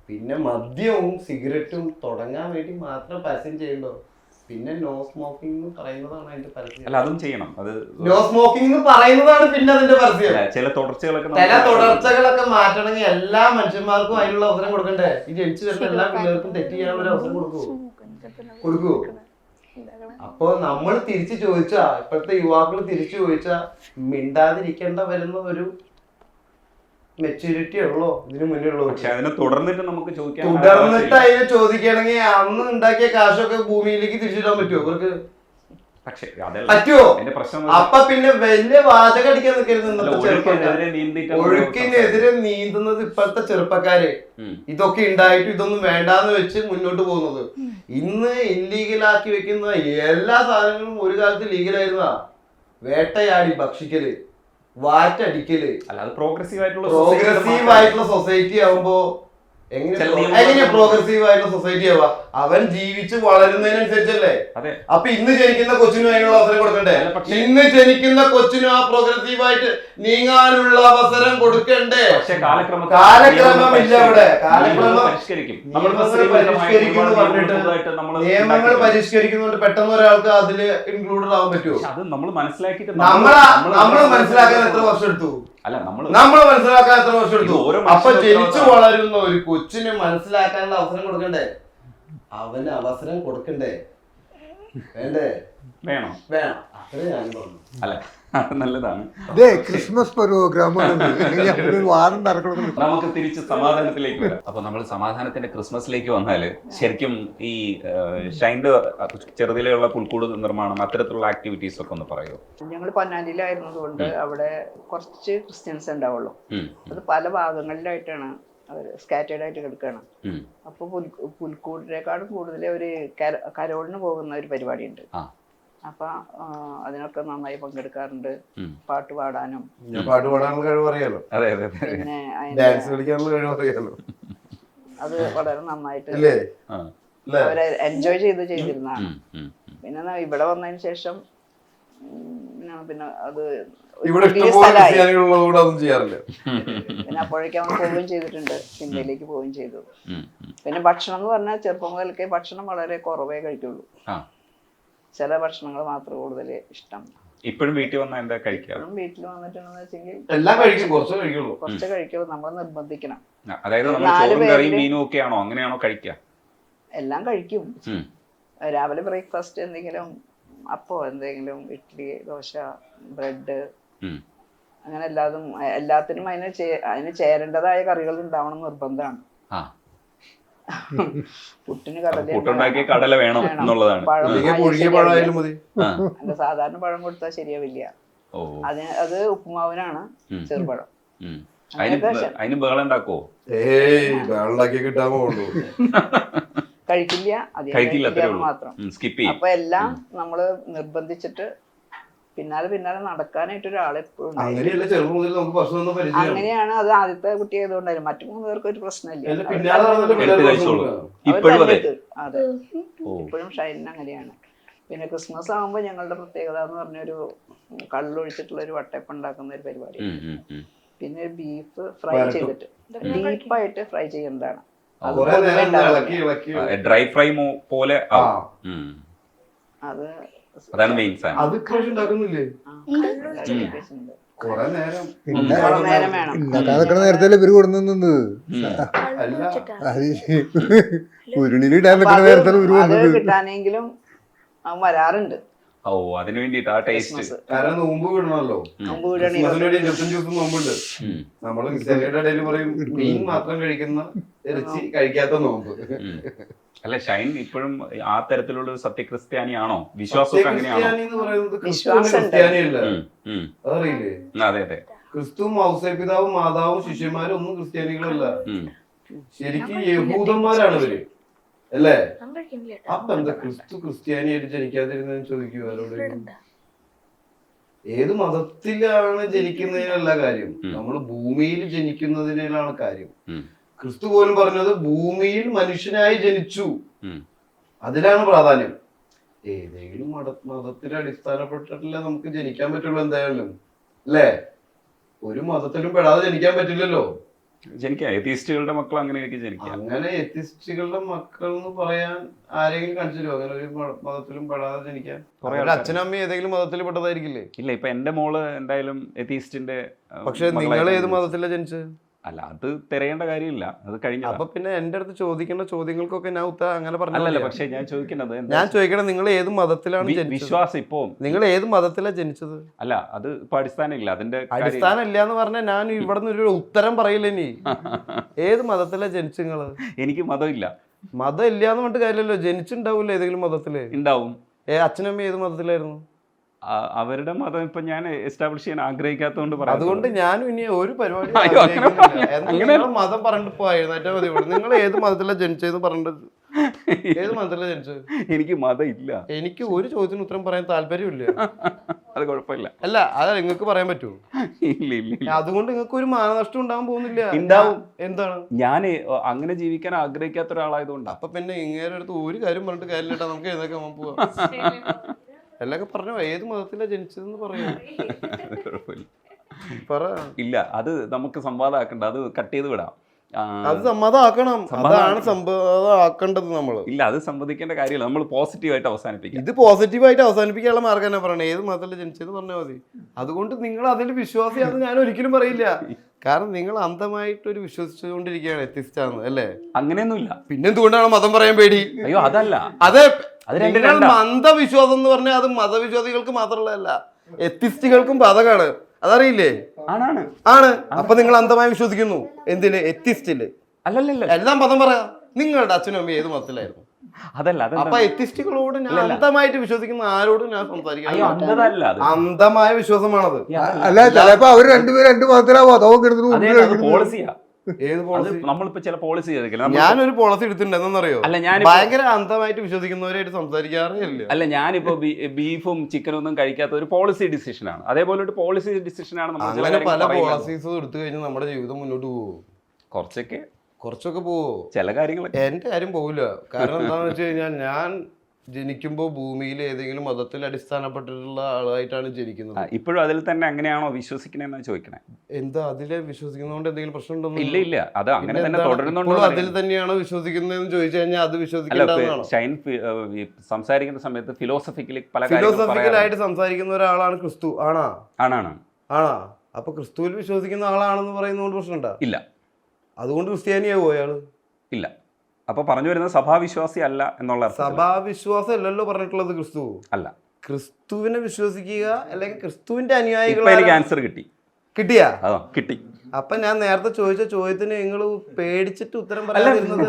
പിന്നെ മദ്യവും സിഗരറ്റും തുടങ്ങാൻ വേണ്ടി മാത്രം പരസ്യം ചെയ്യണ്ടോ? പിന്നെ നോ സ്മോക്കിംഗ് എന്ന് പറയുന്നതാണ് അതിന്റെ പരസ്യം. അല്ല, അതും ചെയ്യണം. അത് നോ സ്മോക്കിംഗ് എന്ന് പറയുന്നതാണ് പിന്നെ അതിന്റെ പരസ്യം. ചില തുടർച്ചകളൊക്കെ മാറ്റണമെങ്കിൽ എല്ലാ മനുഷ്യന്മാർക്കും അതിനുള്ള അവസരം കൊടുക്കണ്ടേ? ഈ ജനിച്ചു വരുന്ന എല്ലാ പിള്ളേർക്കും തെറ്റ് ചെയ്യാനുള്ള അവസരം കൊടുക്കുവോ? അപ്പൊ നമ്മൾ തിരിച്ചു ചോദിച്ചാ, ഇപ്പോഴത്തെ യുവാക്കൾ തിരിച്ചു ചോദിച്ചാ മിണ്ടാതിരിക്കേണ്ട വരുന്ന ഒരു മെച്യൂരിറ്റി ഉള്ളോ ഇതിന് മുന്നിലുള്ളൂ. തുടർന്നിട്ട് അതിനെ ചോദിക്കുകയാണെങ്കിൽ അന്ന് ഉണ്ടാക്കിയ കാശൊക്കെ ഭൂമിയിലേക്ക് തിരിച്ചിടാൻ പറ്റുമോ ഇവർക്ക്? പറ്റുമോ? അപ്പൊ പിന്നെ വലിയ വാചകം അടിക്കാൻ നിൽക്കരുത്. ഒഴുക്കിനെതിരെ നീന്തുന്നത് ഇപ്പോഴത്തെ ചെറുപ്പക്കാര്. ഇതൊക്കെ ഉണ്ടായിട്ടും ഇതൊന്നും വേണ്ടാന്ന് വെച്ച് മുന്നോട്ട് പോകുന്നത്. ഇന്ന് ഇല്ലീഗലാക്കി വെക്കുന്ന എല്ലാ സാധനങ്ങളും ഒരു കാലത്ത് ലീഗലായിരുന്ന. വേട്ടയാടി ഭക്ഷിക്കല്, വാറ്റടിക്കല്. പ്രോഗ്രസീവ് ആയിട്ടുള്ള സൊസൈറ്റി ആവുമ്പോ എങ്ങനെയാ പ്രോഗ്രസീവ് ആയിട്ടുള്ള സൊസൈറ്റി ആവാ? അവൻ ജീവിച്ച് വളരുന്നതിനനുസരിച്ചല്ലേ. അതെ. അപ്പൊ ഇന്ന് ജനിക്കുന്ന കൊച്ചിനും അതിനുള്ള അവസരം കൊടുക്കണ്ടേ? ഇന്ന് ജനിക്കുന്ന കൊച്ചിനും ആ പ്രോഗ്രസീവ് ആയിട്ട് നീങ്ങാനുള്ള അവസരം കൊടുക്കണ്ടേ? കാലക്രമമില്ല അവിടെ. നിയമങ്ങൾ പരിഷ്കരിക്കുന്നതുകൊണ്ട് പെട്ടെന്ന് ഒരാൾക്ക് അതില് ഇൻക്ലൂഡഡ് ആവാൻ പറ്റുമോ? അത് നമ്മൾ മനസ്സിലാക്കിയിട്ട് നമ്മൾ മനസ്സിലാക്കാൻ എത്ര വർഷം എടുത്തു? നമ്മൾ മനസ്സിലാക്കാൻ എത്ര വർഷം എടുത്തു? അപ്പൊ ജനിച്ചു വളരുന്ന ഒരു കൊച്ചിന് മനസ്സിലാക്കാനുള്ള അവസരം കൊടുക്കണ്ടേ? അവന് അവസരം കൊടുക്കണ്ടേ? വേണ്ടേ? വേണം. അത്രേ ഞാൻ പറഞ്ഞു. അല്ല, നല്ലതാണ്. ക്രിസ്മസ് പ്രോഗ്രാമാണ്. വാദം നടക്കണം. നമുക്ക് തിരിച്ച് സമാധാനത്തിലേക്ക് വരാം. അപ്പൊ നമ്മൾ സമാധാനത്തിന്റെ ക്രിസ്മസിലേക്ക് വന്നാല് ശരിക്കും ഈ ഷൈൻ്റെ ചെറുതിലെയുള്ള പുൽക്കൂട് നിർമ്മാണം അത്തരത്തിലുള്ള ആക്ടിവിറ്റീസ് ഒക്കെ ഒന്ന് പറയുമോ? ഞങ്ങൾ പൊന്നാനിയിലായിരുന്നതുകൊണ്ട് അവിടെ കുറച്ച് ക്രിസ്ത്യൻസ് ഉണ്ടാവുള്ളൂ. അത് പല ഭാഗങ്ങളിലായിട്ടാണ് അവർ സ്കാറ്റേഡ് ആയിട്ട് കിടക്കുകയാണ്. അപ്പോൾ പുൽക്കൂടിനേക്കാളും കൂടുതൽ ഒരു കരോളിന് പോകുന്ന ഒരു പരിപാടിയുണ്ട്. അപ്പൊ അതിനൊക്കെ നന്നായി പങ്കെടുക്കാറുണ്ട്. പാട്ട് പാടാനും കഴിവ് അറിയാലോ. പിന്നെ ഡാൻസ് കളിക്കാനുള്ള കഴിവ് അറിയാലോ. അത് വളരെ നന്നായിട്ട് അവരെ എൻജോയ് ചെയ്തിരുന്നതാണ്. പിന്നെ ഇവിടെ വന്നതിന് ശേഷം പിന്നെ അത് പിന്നെ അപ്പോഴേക്കും അവൻ പോവുകയും ചെയ്തിട്ടുണ്ട്. സിനിമയിലേക്ക് പോവുകയും ചെയ്തു. പിന്നെ ഭക്ഷണം എന്ന് പറഞ്ഞാൽ ചെറുപ്പം മുതൽക്കേ ഭക്ഷണം വളരെ കുറവേ കഴിക്കുള്ളൂ. ചില ഭക്ഷണങ്ങൾ മാത്രം കൂടുതൽ ഇഷ്ടം. ഇപ്പോഴും വീട്ടിൽ വന്നാൽ എന്താ കഴിക്കാം? വീട്ടിൽ വന്നിട്ടുണ്ടെന്ന് വെച്ചെങ്കിൽ എല്ലാം കഴിക്കും, കുറച്ച് കഴിക്കുള്ളൂ. നമ്മൾ നിർബന്ധിക്കണം. അതായത് ചോറും കറിയും മീനും ഒക്കെ ആണോ, അങ്ങനെയാണോ കഴിക്കുക? എല്ലാം കഴിക്കും. രാവിലെ ബ്രേക്ക്ഫാസ്റ്റ് എന്തെങ്കിലും അപ്പോ എന്തെങ്കിലും ഇഡ്ഡലി, ദോശ, ബ്രെഡ്, അങ്ങനെ എല്ലാത്തിനും അതിന് ചേരേണ്ടതായ കറികൾ ഉണ്ടാവണം നിർബന്ധമാണ്. പുട്ടിന് കടല വേണം എന്നുള്ളതാണ്. അല്ല, സാധാരണ പഴം കൊടുത്താൽ ശരിയാവില്ല. അത് ഉപ്പുമാവിനാണ് ചെറുപഴം. അതിന് ബഹളം ഉണ്ടാക്കോ? കഴിക്കില്ല മാത്രം. അപ്പൊ എല്ലാം നമ്മള് നിർബന്ധിച്ചിട്ട് പിന്നാലെ നടക്കാനായിട്ട് ഒരാളെപ്പോഴും. അങ്ങനെയാണ്. അത് ആദ്യത്തെ കുട്ടി ആയതുകൊണ്ടായിരുന്നു. മറ്റു 3 പേർക്ക് ഒരു പ്രശ്നമില്ല. അതെ, ഇപ്പോഴും ഷൈനിന് അങ്ങനെയാണ്. പിന്നെ ക്രിസ്മസ് ആകുമ്പോൾ ഞങ്ങളുടെ പ്രത്യേകത എന്ന് പറഞ്ഞൊരു കള്ളൊഴിച്ചിട്ടുള്ള ഒരു വട്ടയപ്പം ഉണ്ടാക്കുന്ന ഒരു പരിപാടി. പിന്നെ ബീഫ് ഫ്രൈ ചെയ്തിട്ട് ഡീപ്പായിട്ട് ഫ്രൈ ചെയ്യുന്നതാണ്. ഡ്രൈ ഫ്രൈ പോലെ അത് അതാണ് മെയിൻ സാധനം. അത് ഉണ്ടാക്കുന്നില്ലേ? നേരത്തെ ഇവര് കൊടുക്കുന്നത് ഉരുണിലിടാൻ നേരത്തെ കിട്ടാനെങ്കിലും വരാറുണ്ട്. ഓ, അതിന് വേണ്ടിട്ട് ആ ടേസ്റ്റ്. കാരണം നോമ്പ് വിടണമല്ലോ. 25 ദിവസം നോമ്പുണ്ട്. നമ്മള് ക്രിസ്ത്യാനിയുടെ ഇടയിൽ പറയും മീൻ മാത്രം കഴിക്കുന്ന ഇറച്ചി കഴിക്കാത്ത നോമ്പ്. അല്ല, ഷൈൻ ഇപ്പോഴും ആ തരത്തിലുള്ള ഒരു സത്യക്രിസ്ത്യാനിയാണോ? വിശ്വാസം അങ്ങനെയാണോ? ക്രിസ്ത്യാനിയല്ല, അതറിയില്ലേ? അതെ അതെ. ക്രിസ്തു ഔസേപിതാവും മാതാവും ശിഷ്യന്മാരും ഒന്നും ക്രിസ്ത്യാനികളല്ല. ശരിക്കും യഹൂദന്മാരാണ് ഇവര്, അല്ലേ? അപ്പൊ എന്താ ക്രിസ്ത്യാനിയായിട്ട് ജനിക്കാതിരുന്നതെന്ന് ചോദിക്കൂ അവരോട്. ഏത് മതത്തിലാണ് ജനിക്കുന്നതിനല്ല കാര്യം, നമ്മള് ഭൂമിയിൽ ജനിക്കുന്നതിനാണ് കാര്യം. ക്രിസ്തു പോലും പറഞ്ഞത് ഭൂമിയിൽ മനുഷ്യനായി ജനിച്ചു, അതിലാണ് പ്രാധാന്യം. ഏതെങ്കിലും മതത്തിൽ അടിസ്ഥാനപ്പെട്ടിട്ടല്ലേ നമുക്ക് ജനിക്കാൻ പറ്റുള്ളൂ എന്തായാലും, അല്ലേ? ഒരു മതത്തിലും പെടാതെ ജനിക്കാൻ പറ്റില്ലല്ലോ. എത്തിസ്റ്റുകളുടെ മക്കൾ അങ്ങനെയൊക്കെ ജനിക്കാം. അങ്ങനെ എത്തിസ്റ്റുകളുടെ മക്കൾ എന്ന് പറയാൻ ആരെങ്കിലും കാണിച്ചു അങ്ങനെ ഒരു മതത്തിലും പെടാതെ ജനിക്കാൻ? അച്ഛനും അമ്മയും ഏതെങ്കിലും മതത്തിൽ പെട്ടതായിരിക്കില്ലേ? ഇല്ല, ഇപ്പൊ എന്റെ മോള് എന്തായാലും എത്തിസ്റ്റിന്റെ. പക്ഷെ നിങ്ങൾ ഏത് മതത്തിലാണ് ജനിച്ചത്? അല്ല, അത് തിരയേണ്ട കാര്യമില്ല, അത് കഴിഞ്ഞ. അപ്പൊ പിന്നെ എന്റെ അടുത്ത് ചോദിക്കേണ്ട ചോദ്യങ്ങൾക്കൊക്കെ ഞാൻ അങ്ങനെ പറഞ്ഞല്ലോ. പക്ഷെ ഞാൻ ചോദിക്കണത് നിങ്ങൾ ഏത് മതത്തിലാണ് വിശ്വാസം? ഇപ്പൊ നിങ്ങൾ ഏത് മതത്തിലാണ് ജനിച്ചത്? അല്ല, അത് ഇപ്പൊ അടിസ്ഥാനം ഇല്ല. അതിന്റെ അടിസ്ഥാനം ഇല്ല എന്ന് പറഞ്ഞാൽ ഞാൻ ഇവിടെ നിന്ന് ഒരു ഉത്തരം പറയില്ല. ഇനി ഏത് മതത്തിലാണ് ജനിച്ചു നിങ്ങള്? എനിക്ക് മതമില്ല. മതം ഇല്ല എന്ന് പറഞ്ഞിട്ട് കാര്യമല്ലോ, ജനിച്ചിണ്ടാവൂല്ലോ ഏതെങ്കിലും മതത്തില്. ഉണ്ടാവും. അച്ഛനമ്മ ഏത് മതത്തിലായിരുന്നു? അവരുടെ മതം ഇപ്പൊ ഞാൻ എസ്റ്റാബ്ലിഷ് ചെയ്യാൻ ആഗ്രഹിക്കാത്തതുകൊണ്ട് പറയാം. അതുകൊണ്ട് ഞാനും ഇനി ഒരു പരിപാടി മതം പറഞ്ഞിട്ട് പോയിരുന്നേറ്റാ മതി. നിങ്ങൾ ഏത് മതത്തിലാണ് ജനിച്ചതെന്ന് പറഞ്ഞിട്ട്. ഏത് മതത്തിലാണ് ജനിച്ചത്? എനിക്ക് മതം ഇല്ല. എനിക്ക് ഒരു ചോദ്യത്തിന് ഉത്തരം പറയാൻ താല്പര്യമില്ല. അത് കുഴപ്പമില്ല. അല്ല അത് നിങ്ങൾക്ക് പറയാൻ പറ്റുമോ? ഇല്ല ഇല്ല ഇല്ല. അതുകൊണ്ട് നിങ്ങൾക്ക് ഒരു മാനനഷ്ടം ഉണ്ടാകാൻ പോകുന്നില്ല. ഉണ്ടാവും. എന്താണ്? ഞാൻ അങ്ങനെ ജീവിക്കാൻ ആഗ്രഹിക്കാത്ത ഒരാളായതുകൊണ്ട്. അപ്പൊ പിന്നെ ഇങ്ങനെ അടുത്ത് ഒരു കാര്യം പറഞ്ഞിട്ട് കാര്യമില്ല, നമുക്ക് ഏതൊക്കെ പോവാം. എല്ലൊക്കെ പറഞ്ഞോ, ഏത് മതത്തിലാ ജനിച്ചതെന്ന് പറയാ. പറ. ഇല്ല, അത് നമുക്ക് സംവാദമാക്കണ്ട, അത് കട്ട് ചെയ്ത് വിടാം. അത് സമ്മതമാക്കണം, അതാണ് സമ്മതമാക്കേണ്ടത് നമ്മള്. ഇല്ല, അത് സംവദിക്കേണ്ട കാര്യമില്ല, നമ്മൾ പോസിറ്റീവായിട്ട് അവസാനിപ്പിക്കും. ഇത് പോസിറ്റീവായിട്ട് അവസാനിപ്പിക്കാനുള്ള മാർഗം തന്നെ പറയണേ, ഏത് മതത്തില് ജനിച്ചതെന്ന് പറഞ്ഞാൽ മതി. അതുകൊണ്ട് നിങ്ങൾ അതിൽ വിശ്വാസിയാണെന്ന് ഞാൻ ഒരിക്കലും പറയില്ല. കാരണം നിങ്ങൾ അന്ധമായിട്ടൊരു വിശ്വസിച്ചുകൊണ്ടിരിക്കുകയാണ് എത്തിസ്റ്റാന്ന്, അല്ലേ? അങ്ങനെയൊന്നുമില്ല. പിന്നെന്തുകൊണ്ടാണ് മതം പറയാൻ പേടി? അയ്യോ അതല്ല, അത് നിങ്ങൾ അന്ധവിശ്വാസം എന്ന് പറഞ്ഞാൽ അത് മതവിശ്വാസികൾക്ക് മാത്രമുള്ളതല്ല, എത്തിസ്റ്റുകൾക്കും ബാധകമാണ്. അതറിയില്ലേ? ആണാണ് ആണ്. അപ്പൊ നിങ്ങൾ അന്ധമായി വിശ്വസിക്കുന്നു എന്തില്? എത്തിസ്റ്റില്. അല്ലല്ല, എല്ലാം മതം പറയാ. നിങ്ങളുടെ അച്ഛനും അമ്മയും ഏത് മതത്തിലായിരുന്നു? അതല്ല. അപ്പൊ എത്തിസ്റ്റുകളോട് ഞാൻ അന്ധമായിട്ട് വിശ്വസിക്കുന്ന ആരോടും ഞാൻ സംസാരിക്കാൻ, അന്ധമായ വിശ്വാസമാണത്. അല്ല, ചിലപ്പോ അവര് രണ്ടുപേരും 2 മതത്തിലാവും, അതോ കിടന്നു പോളിസിയാ. ഏത് പോളിസി? നമ്മളിപ്പോ ചില പോളിസി ചെയ്തിട്ടില്ല. ഞാനൊരു പോളിസി എടുത്തിട്ടുണ്ട്, എന്നറിയോ? അല്ല, ഞാൻ ഭയങ്കര അന്ധമായിട്ട് വിശ്വസിക്കുന്നവരായിട്ട് സംസാരിക്കാറേ ഇല്ല. അല്ല, ഞാനിപ്പോ ബീഫും ചിക്കനും ഒന്നും കഴിക്കാത്ത ഒരു പോളിസി ഡിസിഷൻ ആണ്. അതേപോലെ ഒരു പോളിസി ഡിസിഷൻ ആണ്. അങ്ങനെ പല പോളിസീസും എടുത്തു കഴിഞ്ഞാൽ നമ്മുടെ ജീവിതം മുന്നോട്ട് പോവോ? കുറച്ചൊക്കെ പോവോ? ചില കാര്യങ്ങൾ. എന്റെ കാര്യം പോവില്ല. കാരണം എന്താണെന്ന് വെച്ച് കഴിഞ്ഞാൽ ഞാൻ ജനിക്കുമ്പോൾ ഭൂമിയിൽ ഏതെങ്കിലും മതത്തിൽ അടിസ്ഥാനപ്പെട്ടിട്ടുള്ള ആളായിട്ടാണ് ജനിക്കുന്നത്. ഇപ്പോഴും അതിൽ തന്നെ അങ്ങനെയാണോ വിശ്വസിക്കണെന്നാ ചോദിക്കണേ? എന്താ അതില് വിശ്വസിക്കുന്നതുകൊണ്ട് എന്തെങ്കിലും പ്രശ്നമുണ്ടോ? ഇല്ല ഇല്ല, അത് അങ്ങനെ തന്നെ തുടരുന്നുണ്ടോ? അതിൽ തന്നെയാണോ വിശ്വസിക്കുന്നതെന്ന് ചോദിച്ചു കഴിഞ്ഞാൽ അത് വിശ്വസിക്കേണ്ടതാണ്. ഷൈൻ സംസാരിക്കുന്ന സമയത്ത് ഫിലോസഫിക്കലായിട്ട് സംസാരിക്കുന്ന ഒരാളാണ് ക്രിസ്തു. ആണാ? ആണാണ്. അപ്പൊ ക്രിസ്തുവിൽ വിശ്വസിക്കുന്ന ആളാണെന്ന് പറയുന്നതുകൊണ്ട് പ്രശ്നമുണ്ടോ? ഇല്ല. അതുകൊണ്ട് ക്രിസ്ത്യാനിയാവോ അയാള്? ഇല്ല. അപ്പൊ പറഞ്ഞു വരുന്നത് സഭാവിശ്വാസി അല്ല എന്നുള്ള. സഭാവിശ്വാസം അല്ലല്ലോ പറഞ്ഞിട്ടുള്ളത് ക്രിസ്തു. അല്ല, ക്രിസ്തുവിനെ വിശ്വസിക്കുക, അല്ലെങ്കിൽ ക്രിസ്തുവിന്റെ അനുയായികൾ. എനിക്ക് ആൻസർ കിട്ടിയാ? കിട്ടി. അപ്പൊ ഞാൻ നേരത്തെ ചോദിച്ച ചോദ്യത്തിന് നിങ്ങൾ പേടിച്ചിട്ട് ഉത്തരം പറയാതിരുന്നത്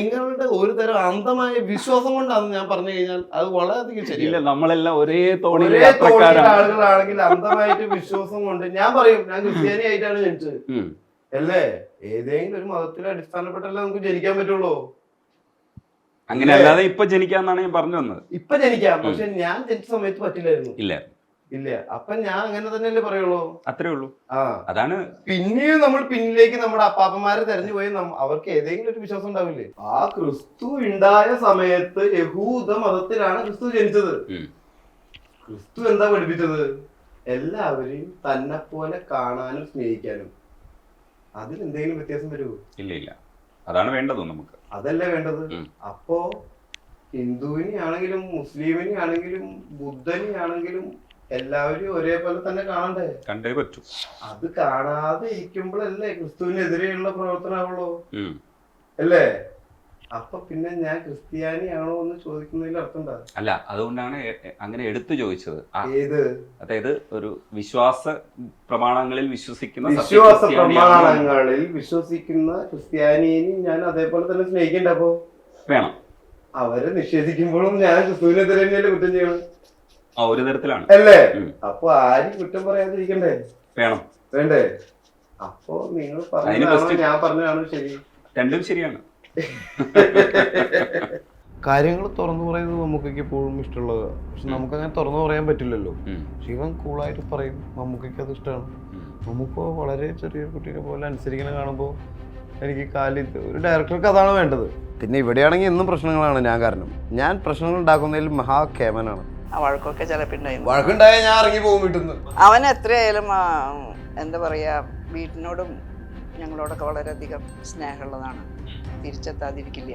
നിങ്ങളുടെ ഒരു തരം അന്ധമായ വിശ്വാസം കൊണ്ടാണെന്ന് ഞാൻ പറഞ്ഞു കഴിഞ്ഞാൽ അത് വളരെയധികം ശരിയല്ല. നമ്മളെല്ലാം ഒരേ ആളുകളാണെങ്കിൽ അന്ധമായിട്ട് വിശ്വാസം കൊണ്ട് ഞാൻ പറയും ഞാൻ ക്രിസ്ത്യാനി ആയിട്ടാണ് ജനിച്ചത്, അല്ലേ? ഏതെങ്കിലും ഒരു മതത്തിൽ അടിസ്ഥാനപ്പെട്ടല്ലേ നമുക്ക് ജനിക്കാൻ പറ്റുള്ളൂ. അങ്ങനെ അല്ലാതെ ഇപ്പൊ ജനിക്കാന്നാണ് ഞാൻ പറഞ്ഞു വന്നത്. ഇപ്പൊ ജനിക്കാം, പക്ഷെ ഞാൻ ജനിച്ച സമയത്ത് പറ്റില്ലായിരുന്നു. ഇല്ല. അപ്പൊ ഞാൻ അങ്ങനെ തന്നെയല്ലേ പറയുള്ളൂ. അത്രേ ഉള്ളൂ. അതാണ്. പിന്നെയും നമ്മൾ പിന്നിലേക്ക് നമ്മുടെ അപ്പാപ്പന്മാരെ തെരഞ്ഞു പോയി അവർക്ക് ഏതെങ്കിലും ഒരു വിശ്വാസം ഉണ്ടാവില്ലേ? ആ ക്രിസ്തു ഉണ്ടായ സമയത്ത് യഹൂദ മതത്തിലാണ് ക്രിസ്തു ജനിച്ചത്. ക്രിസ്തു എന്താ പഠിപ്പിച്ചത്? എല്ലാവരെയും തന്നെ പോലെ കാണാനും സ്നേഹിക്കാനും. അതിലെന്തെങ്കിലും വ്യത്യാസം വരുമോ? ഇല്ല. അതാണ് വേണ്ടത് നമുക്ക്. അതല്ലേ വേണ്ടത്. അപ്പോ ഹിന്ദുവിനെ ആണെങ്കിലും മുസ്ലിമിനെ ആണെങ്കിലും ബുദ്ധനെ ആണെങ്കിലും എല്ലാവരും ഒരേപോലെ തന്നെ കാണണ്ടേ? കണ്ടേ പറ്റൂ. അത് കാണാതെ ഇരിക്കുമ്പോഴല്ലേ ക്രിസ്തുവിനെതിരെയുള്ള പ്രവർത്തനമാവുള്ളൂ, അല്ലേ? അപ്പൊ പിന്നെ ഞാൻ ക്രിസ്ത്യാനിയാണോ എന്ന് ചോദിക്കുന്നതിൽ അർത്ഥം ഉണ്ടാകും. അല്ല, അതുകൊണ്ടാണ് അങ്ങനെ എടുത്തു ചോദിച്ചത്. ഏത്? അതായത് ഒരു വിശ്വാസ പ്രമാണങ്ങളിൽ വിശ്വസിക്കുന്ന ക്രിസ്ത്യാനിയെയും ഞാൻ അതേപോലെ തന്നെ സ്നേഹിക്കണ്ട. അപ്പോ വേണം. അവരെ നിഷേധിക്കുമ്പോഴും ഞാൻ ക്രിസ്തുവിനെതിരെ തന്നെയല്ലേ കുറ്റം ചെയ്യണം? ഒരു തരത്തിലാണ്, അല്ലേ? അപ്പൊ ആരും കുറ്റം പറയാതിരിക്കണ്ടേ? വേണ്ടേ? അപ്പൊ നിങ്ങൾ പറഞ്ഞാണോ ഞാൻ പറഞ്ഞാണോ ശരി? രണ്ടും ശരിയാണ്. കാര്യങ്ങൾ തുറന്നു പറയുന്നത് മമ്മൂക്കയ്ക്ക് എപ്പോഴും ഇഷ്ടമുള്ളത്. പക്ഷെ നമുക്കങ്ങനെ തുറന്നു പറയാൻ പറ്റില്ലല്ലോ. ശിവൻ കൂളായിട്ട് പറയും, മമ്മൂക്കയ്ക്ക് അത് ഇഷ്ടമാണ്. മമ്മൂക്ക വളരെ ചെറിയ കുട്ടീനെ പോലെ അനുസരിക്കണം കാണുമ്പോൾ എനിക്ക് ഒരു ഡയറക്ടർക്ക് അതാണ് വേണ്ടത്. പിന്നെ ഇവിടെയാണെങ്കിൽ എന്നും പ്രശ്നങ്ങളാണ് ഞാൻ കാരണം. ഞാൻ പ്രശ്നങ്ങൾ ഉണ്ടാക്കുന്നതിൽ മഹാഖേമനാണ്. വഴക്കൊക്കെ ചിലപ്പോൾ വഴക്കുണ്ടായാൽ ഞാൻ ഇറങ്ങി പോകും വീട്ടിൽ നിന്ന്. അവൻ എത്രയായാലും എന്താ പറയാ, വീട്ടിനോടും ഞങ്ങളോടൊക്കെ വളരെയധികം സ്നേഹമുള്ളതാണ്. തിരിച്ചെത്താതിരിക്കില്ല.